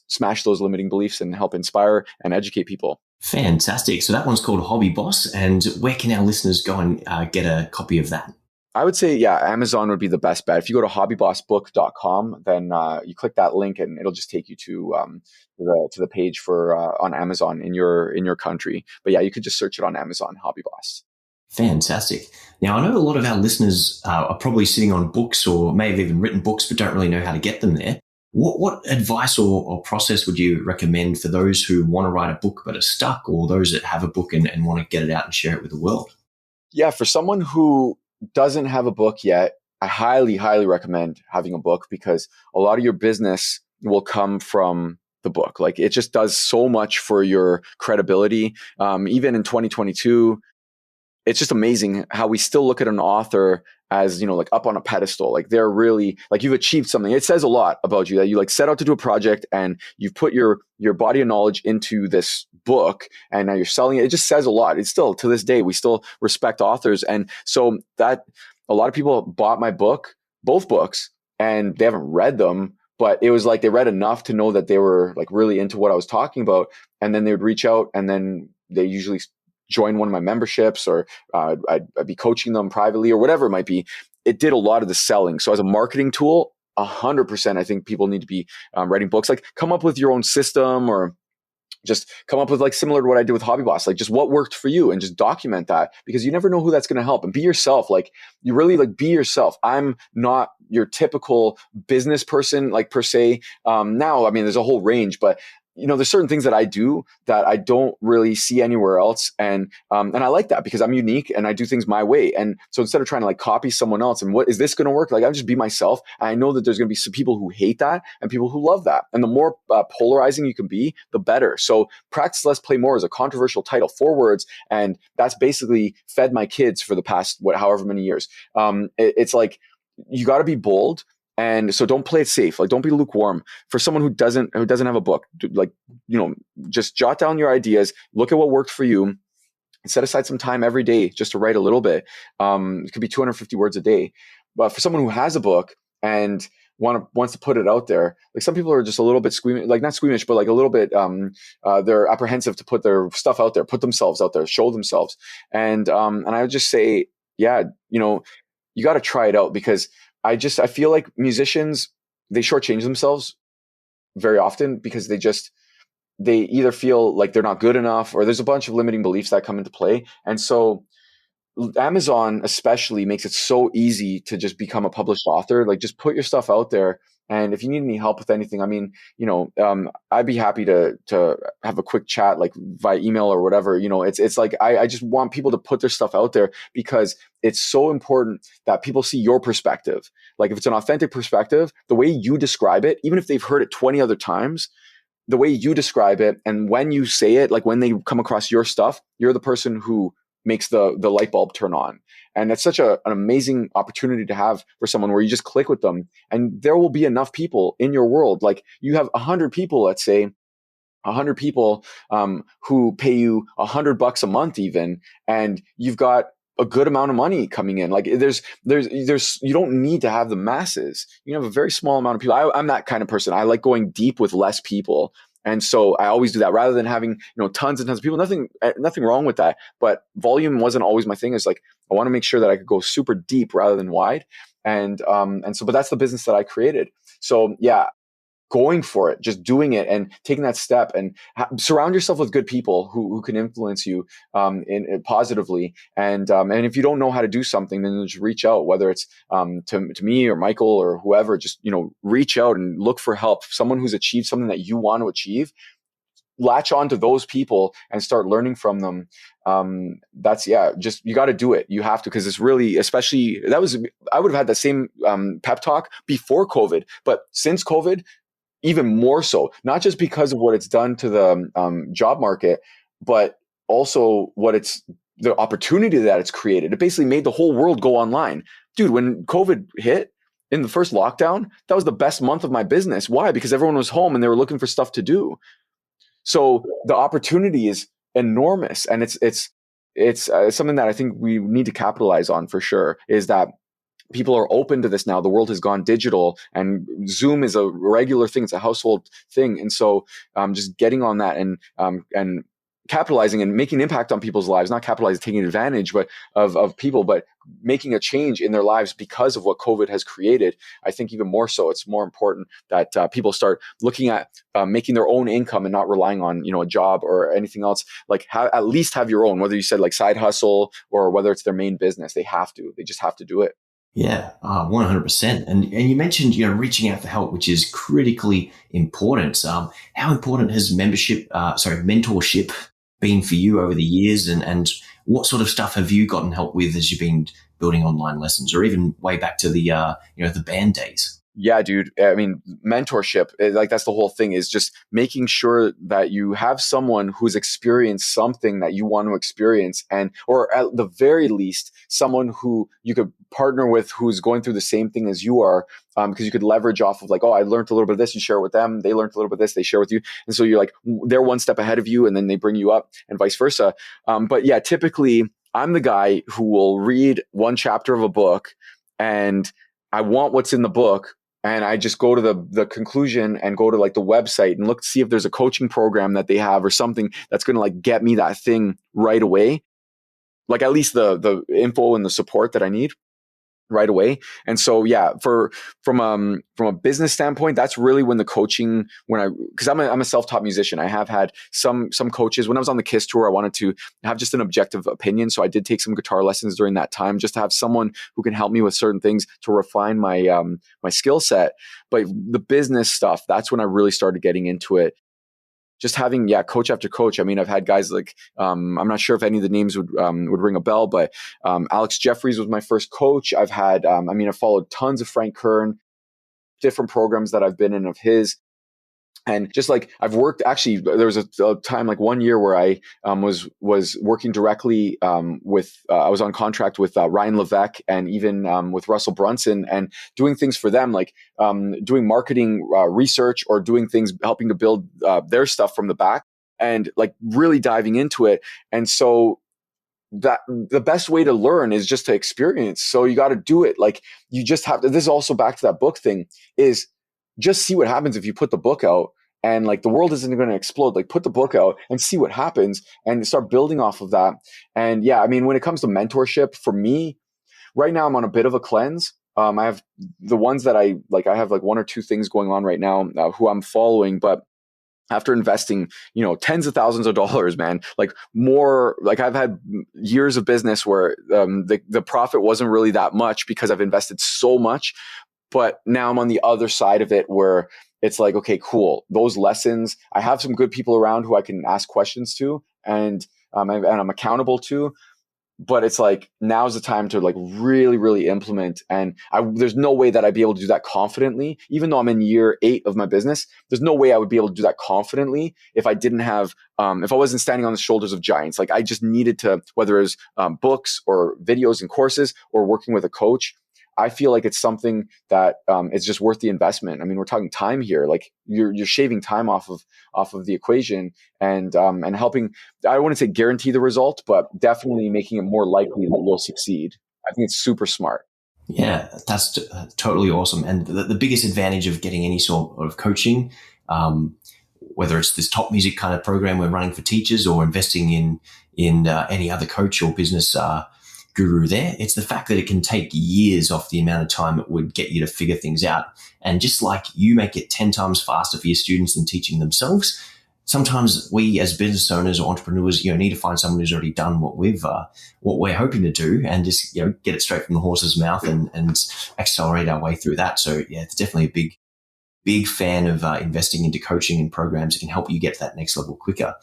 smash those limiting beliefs and help inspire and educate people. Fantastic. So that one's called Hobby Boss. And where can our listeners go and get a copy of that? I would say, Amazon would be the best bet. If you go to hobbybossbook.com, then you click that link and it'll just take you to the page for on Amazon in your country. But yeah, you could just search it on Amazon, Hobby Boss. Fantastic. Now, I know a lot of our listeners are probably sitting on books or may have even written books, but don't really know how to get them there. What advice or process would you recommend for those who want to write a book but are stuck, or those that have a book and want to get it out and share it with the world? Yeah, for someone who doesn't have a book yet, I highly, highly recommend having a book, because a lot of your business will come from the book. Like, it just does so much for your credibility. Even in 2022, it's just amazing how we still look at an author as, like up on a pedestal. Like, they're really, like, you've achieved something. It says a lot about you that you like set out to do a project and you've put your body of knowledge into this book and now you're selling it. It just says a lot. It's still, to this day, we still respect authors. And so that a lot of people bought my book, both books, and they haven't read them, but it was like they read enough to know that they were like really into what I was talking about. And then they would reach out, and then they usually join one of my memberships, or I'd be coaching them privately or whatever it might be. It did a lot of the selling. So as a marketing tool, 100%, I think people need to be writing books. Like, come up with your own system, or just come up with, like, similar to what I did with Hobby Boss, like just what worked for you, and just document that, because you never know who that's going to help. And be yourself. Like, you really, like, be yourself. I'm not your typical business person, like, per se. Now, I mean, there's a whole range, but there's certain things that I do that I don't really see anywhere else. And I like that, because I'm unique and I do things my way. And so instead of trying to like copy someone else and what is this going to work? Like, I'll just be myself. And I know that there's going to be some people who hate that and people who love that. And the more polarizing you can be, the better. So Practice Less, Play More is a controversial title, 4 words. And that's basically fed my kids for the past, however many years. It's like, you got to be bold. And so don't play it safe. Like, don't be lukewarm. For someone who doesn't have a book, like, just jot down your ideas, look at what worked for you, and set aside some time every day just to write a little bit. It could be 250 words a day. But for someone who has a book and wants to put it out there, like, some people are just a little bit squeamish, like not squeamish, but like a little bit, they're apprehensive to put their stuff out there, put themselves out there, show themselves. And I would just say, you got to try it out, because I feel like musicians, they shortchange themselves very often, because they either feel like they're not good enough, or there's a bunch of limiting beliefs that come into play. And so Amazon especially makes it so easy to just become a published author. Like, just put your stuff out there. And if you need any help with anything, I mean, I'd be happy to have a quick chat, like via email or whatever. It's like, I just want people to put their stuff out there, because it's so important that people see your perspective. Like, if it's an authentic perspective, the way you describe it, even if they've heard it 20 other times, the way you describe it, and when you say it, like when they come across your stuff, you're the person who makes the light bulb turn on. And that's such an amazing opportunity to have for someone, where you just click with them, and there will be enough people in your world. Like, you have 100 people, let's say 100 people who pay you $100 a month even, and you've got a good amount of money coming in. Like there's you don't need to have the masses. You have a very small amount of people. I'm that kind of person. I like going deep with less people. And so I always do that rather than having, tons and tons of people. Nothing wrong with that. But volume wasn't always my thing. It's like, I want to make sure that I could go super deep rather than wide. But that's the business that I created. So yeah, going for it, just doing it and taking that step, and surround yourself with good people who can influence you positively. And if you don't know how to do something, then just reach out, whether it's to me or Michael or whoever. Just reach out and look for help. Someone who's achieved something that you want to achieve, latch on to those people and start learning from them. Just you got to do it. You have to, because it's really, especially I would have had the same pep talk before COVID, but since COVID, even more so, not just because of what it's done to the job market, but also the opportunity that it's created. It basically made the whole world go online. Dude, when COVID hit in the first lockdown, that was the best month of my business. Why? Because everyone was home and they were looking for stuff to do. So the opportunity is enormous, and it's something that I think we need to capitalize on for sure, is that people are open to this now. The world has gone digital, and Zoom is a regular thing. It's a household thing. And so just getting on that and capitalizing and making an impact on people's lives, not capitalizing, taking advantage of people, but making a change in their lives because of what COVID has created. I think even more so, it's more important that people start looking at making their own income and not relying on, a job or anything else. Like at least have your own, whether you said like side hustle or whether it's their main business. They just have to do it. Yeah, 100%. And you mentioned, reaching out for help, which is critically important. How important has mentorship been for you over the years, and what sort of stuff have you gotten help with as you've been building online lessons, or even way back to the the band days? Yeah, dude. I mean, mentorship, like that's the whole thing, is just making sure that you have someone who's experienced something that you want to experience, or at the very least, someone who you could partner with who's going through the same thing as you are, because you could leverage off of like, oh, I learned a little bit of this, you share it with them. They learned a little bit of this, they share with you. And so you're like, they're one step ahead of you, and then they bring you up, and vice versa. But yeah, typically I'm the guy who will read one chapter of a book, and I want what's in the book, and I just go to the conclusion and go to like the website and look to see if there's a coaching program that they have or something that's going to like get me that thing right away. Like at least the info and the support that I need right away. And so, yeah, from a business standpoint, that's really when the coaching, because I'm a self-taught musician. I have had some coaches. When I was on the KISS tour, I wanted to have just an objective opinion. So I did take some guitar lessons during that time, just to have someone who can help me with certain things to refine my my skill set. But the business stuff, that's when I really started getting into it. Just having, coach after coach. I mean, I've had guys like, I'm not sure if any of the names would ring a bell, but Alex Jeffries was my first coach. I've had, I've followed tons of Frank Kern, different programs that I've been in of his. And just like I've worked, actually, there was a time like 1 year where I was working directly with, I was on contract with Ryan Levesque and even with Russell Brunson, and doing things for them, like doing marketing research, or doing things, helping to build their stuff from the back, and like really diving into it. And so that the best way to learn is just to experience. So you got to do it. Like you just have to, this is also back to that book thing, is just see what happens if you put the book out, and like the world isn't going to explode. Like put the book out and see what happens and start building off of that. And yeah, I mean, when it comes to mentorship, for me right now, I'm on a bit of a cleanse. I have the ones that I have like one or two things going on right now who I'm following, but after investing, tens of thousands of dollars, man, like more, like I've had years of business where the profit wasn't really that much because I've invested so much. But now I'm on the other side of it where it's like, okay, cool. Those lessons, I have some good people around who I can ask questions to, and I'm accountable to. But it's like, now's the time to like really, really implement. And there's no way that I'd be able to do that confidently, even though I'm in year 8 of my business. There's no way I would be able to do that confidently if I didn't have, if I wasn't standing on the shoulders of giants. Like I just needed to, whether it was books or videos and courses or working with a coach, I feel like it's something that is just worth the investment. I mean, we're talking time here. Like you're shaving time off of the equation, and helping. I wouldn't say guarantee the result, but definitely making it more likely that you'll succeed. I think it's super smart. Yeah, that's totally awesome. And the biggest advantage of getting any sort of coaching, whether it's this top music kind of program we're running for teachers or investing in any other coach or business guru there, it's the fact that it can take years off the amount of time it would get you to figure things out. And just like you make it 10 times faster for your students than teaching themselves, sometimes we as business owners or entrepreneurs, need to find someone who's already done what we're hoping to do, and just get it straight from the horse's mouth and accelerate our way through that. So yeah, it's definitely a big fan of investing into coaching and programs that can help you get to that next level quicker.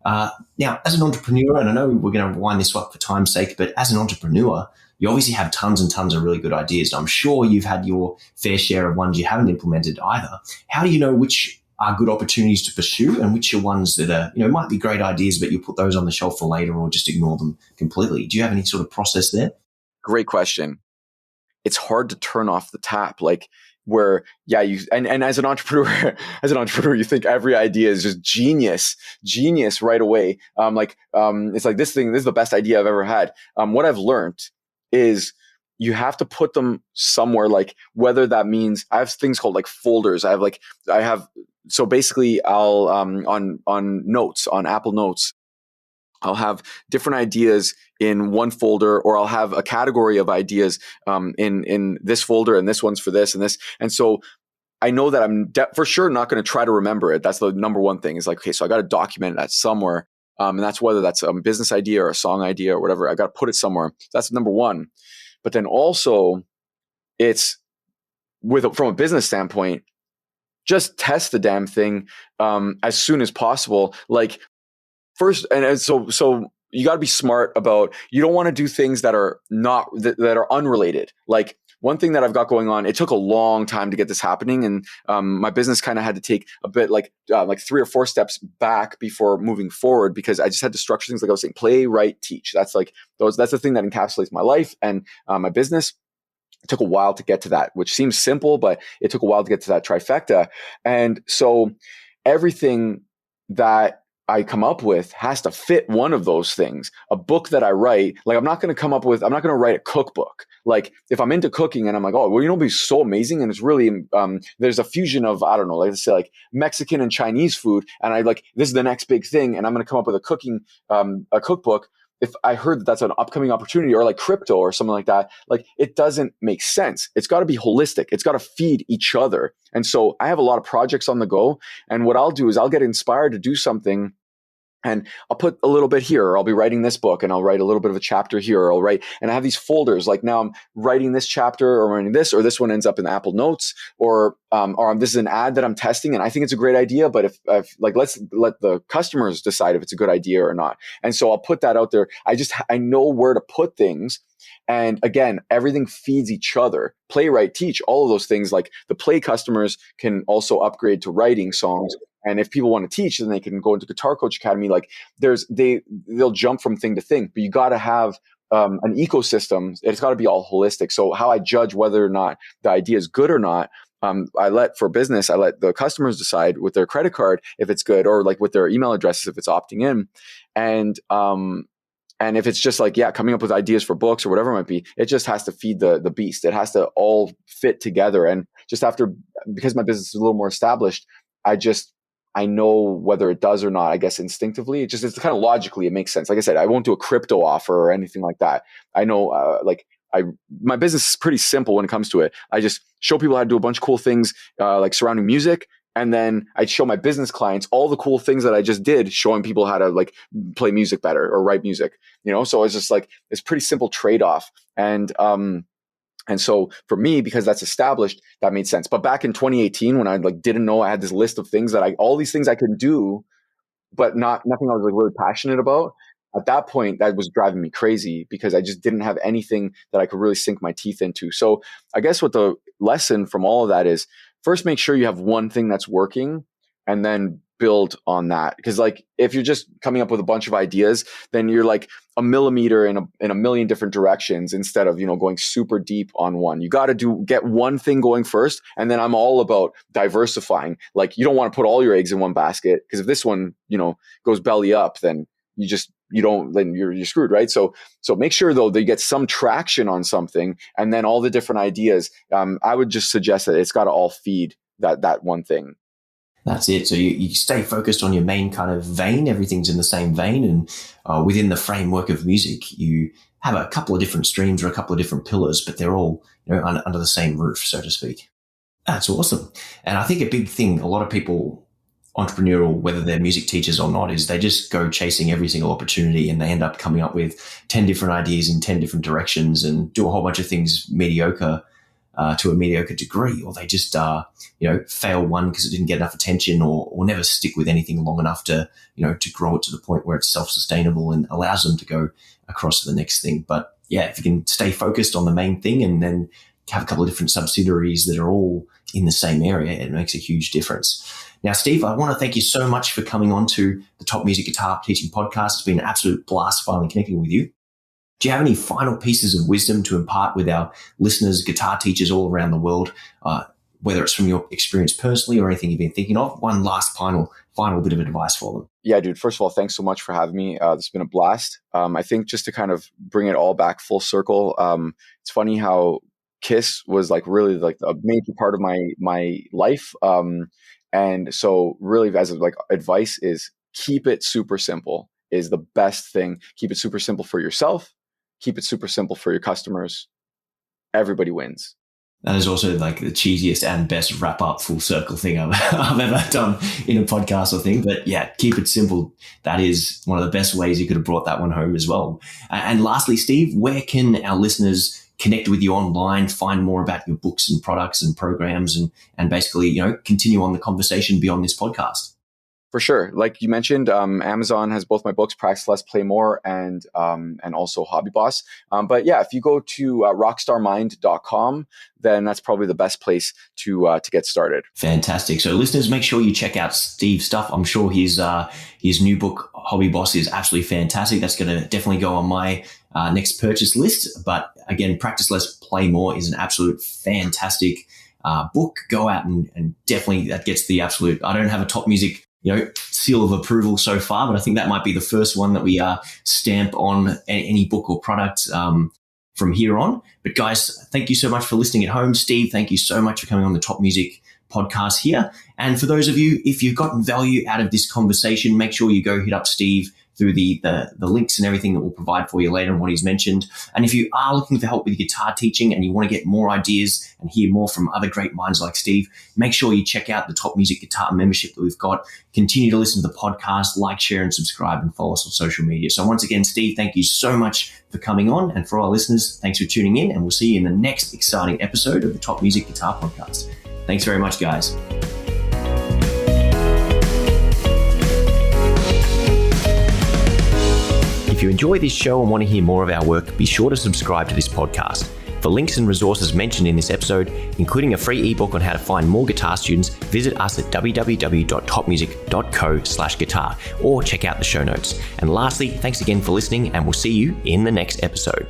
Now, as an entrepreneur, and I know we're going to wind this up for time's sake, but as an entrepreneur, you obviously have tons and tons of really good ideas. And I'm sure you've had your fair share of ones you haven't implemented either. How do you know which are good opportunities to pursue and which are ones that are, might be great ideas, but you put those on the shelf for later or just ignore them completely? Do you have any sort of process there? Great question. It's hard to turn off the tap. Like, where, yeah, and as an entrepreneur, you think every idea is just genius right away. It's like this is the best idea I've ever had. What I've learned is you have to put them somewhere, like whether that means I have things called like folders. So basically I'll, on notes, on Apple Notes, I'll have different ideas in one folder, or I'll have a category of ideas in this folder, and this one's for this and this. And so I know that I'm for sure not going to try to remember it. That's the number one thing, is like, okay, so I got to document that somewhere. And that's whether that's a business idea or a song idea or whatever. I got to put it somewhere. That's number one. But then also it's from a business standpoint, just test the damn thing as soon as possible. Like, first, and so you got to be smart about, you don't want to do things that are that are unrelated. Like, one thing that I've got going on, it took a long time to get this happening, and my business kind of had to take a bit like 3 or 4 steps back before moving forward, because I just had to structure things like I was saying: play, write, teach. That's the thing that encapsulates my life and my business. It took a while to get to that, which seems simple, but it took a while to get to that trifecta. And so everything that I come up with has to fit one of those things. A book that I write, like, I'm not going to write a cookbook. Like, if I'm into cooking and I'm like, oh, well, it'd be so amazing. And it's really, there's a fusion of, I don't know, let's say like Mexican and Chinese food. And this is the next big thing. And I'm going to come up with a cookbook. If I heard that that's an upcoming opportunity, or like crypto or something like that, like, it doesn't make sense. It's got to be holistic. It's got to feed each other. And so I have a lot of projects on the go. And what I'll do is I'll get inspired to do something, and I'll put a little bit here, or I'll be writing this book and I'll write a little bit of a chapter here, or I'll write, and I have these folders. Like, now I'm writing this chapter, or writing this, or this one ends up in Apple Notes, or this is an ad that I'm testing and I think it's a great idea, but if let's let the customers decide if it's a good idea or not. And so I'll put that out there. I know where to put things. And again, everything feeds each other. Play, write, teach, all of those things. Like, the play customers can also upgrade to writing songs. And if people want to teach, then they can go into Guitar Coach Academy. Like, they'll jump from thing to thing, but you got to have an ecosystem. It's got to be all holistic. So how I judge whether or not the idea is good or not, I let the customers decide with their credit card if it's good, or like with their email addresses if it's opting in. And if it's just like, coming up with ideas for books or whatever it might be, it just has to feed the beast. It has to all fit together. And just because my business is a little more established, I know whether it does or not, I guess instinctively. It's kind of logically, it makes sense. Like I said, I won't do a crypto offer or anything like that. I know, my business is pretty simple when it comes to it. I just show people how to do a bunch of cool things, like surrounding music. And then I'd show my business clients all the cool things that I just did, showing people how to like play music better or write music, So it's just like, it's pretty simple trade-off. And so for me, because that's established, that made sense. But back in 2018, when I didn't know, I had this list of things all these things I could do, but nothing I was really passionate about. At that point, that was driving me crazy, because I just didn't have anything that I could really sink my teeth into. So I guess what the lesson from all of that is, first, make sure you have one thing that's working, and then build on that. Because like if you're just coming up with a bunch of ideas, then you're like a millimeter in a million different directions instead of, going super deep on one. You got to get one thing going first. And then I'm all about diversifying. Like you don't want to put all your eggs in one basket, because if this one, goes belly up, then then you're screwed, right? So make sure though that you get some traction on something, and then all the different ideas. I would just suggest that it's got to all feed that one thing. That's it. So you stay focused on your main kind of vein. Everything's in the same vein. And within the framework of music, you have a couple of different streams or a couple of different pillars, but they're all under the same roof, so to speak. That's awesome. And I think a big thing, a lot of people, entrepreneurial, whether they're music teachers or not, is they just go chasing every single opportunity, and they end up coming up with 10 different ideas in 10 different directions and do a whole bunch of things mediocre to a mediocre degree, or they just fail one because it didn't get enough attention, or never stick with anything long enough to grow it to the point where it's self-sustainable and allows them to go across to the next thing. But yeah, if you can stay focused on the main thing and then have a couple of different subsidiaries that are all in the same area, it makes a huge difference. Now, Steve, I want to thank you so much for coming on to the Top Music Guitar Teaching Podcast. It's been an absolute blast finally connecting with you. Do you have any final pieces of wisdom to impart with our listeners, guitar teachers all around the world, whether it's from your experience personally or anything you've been thinking of? One last final bit of advice for them. Yeah, dude. First of all, thanks so much for having me. It's been a blast. I think just to kind of bring it all back full circle, it's funny how KISS was like really like a major part of my life. And so really as like advice is keep it super simple is the best thing. Keep it super simple for yourself. Keep it super simple for your customers. Everybody wins. That is also like the cheesiest and best wrap up full circle thing I've ever done in a podcast or thing. But yeah, keep it simple. That is one of the best ways you could have brought that one home as well. And lastly, Steve, where can our listeners connect with you online, find more about your books and products and programs, and basically, continue on the conversation beyond this podcast? For sure. Like you mentioned, Amazon has both my books, Practice Less, Play More, and also Hobby Boss. But yeah, if you go to rockstarmind.com, then that's probably the best place to get started. Fantastic. So listeners, make sure you check out Steve's stuff. I'm sure his new book, Hobby Boss, is absolutely fantastic. That's going to definitely go on my next purchase list. But again, Practice Less, Play More is an absolute fantastic book. Go out and definitely that gets the absolute, I don't have a Top Music seal of approval so far, but I think that might be the first one that we stamp on any book or product from here on. But guys, thank you so much for listening at home. Steve, thank you so much for coming on the Top Music podcast here. And for those of you, if you've gotten value out of this conversation, make sure you go hit up Steve through the links and everything that we'll provide for you later and what he's mentioned. And if you are looking for help with guitar teaching and you want to get more ideas and hear more from other great minds like Steve, make sure you check out the Top Music Guitar membership that we've got. Continue to listen to the podcast, like, share, and subscribe, and follow us on social media. So once again, Steve, thank you so much for coming on. And for our listeners, thanks for tuning in, and we'll see you in the next exciting episode of the Top Music Guitar Podcast. Thanks very much, guys. If you enjoy this show and want to hear more of our work, be sure to subscribe to this podcast. For links and resources mentioned in this episode, including a free ebook on how to find more guitar students, visit us at www.topmusic.co/guitar or check out the show notes. And lastly, thanks again for listening, and we'll see you in the next episode.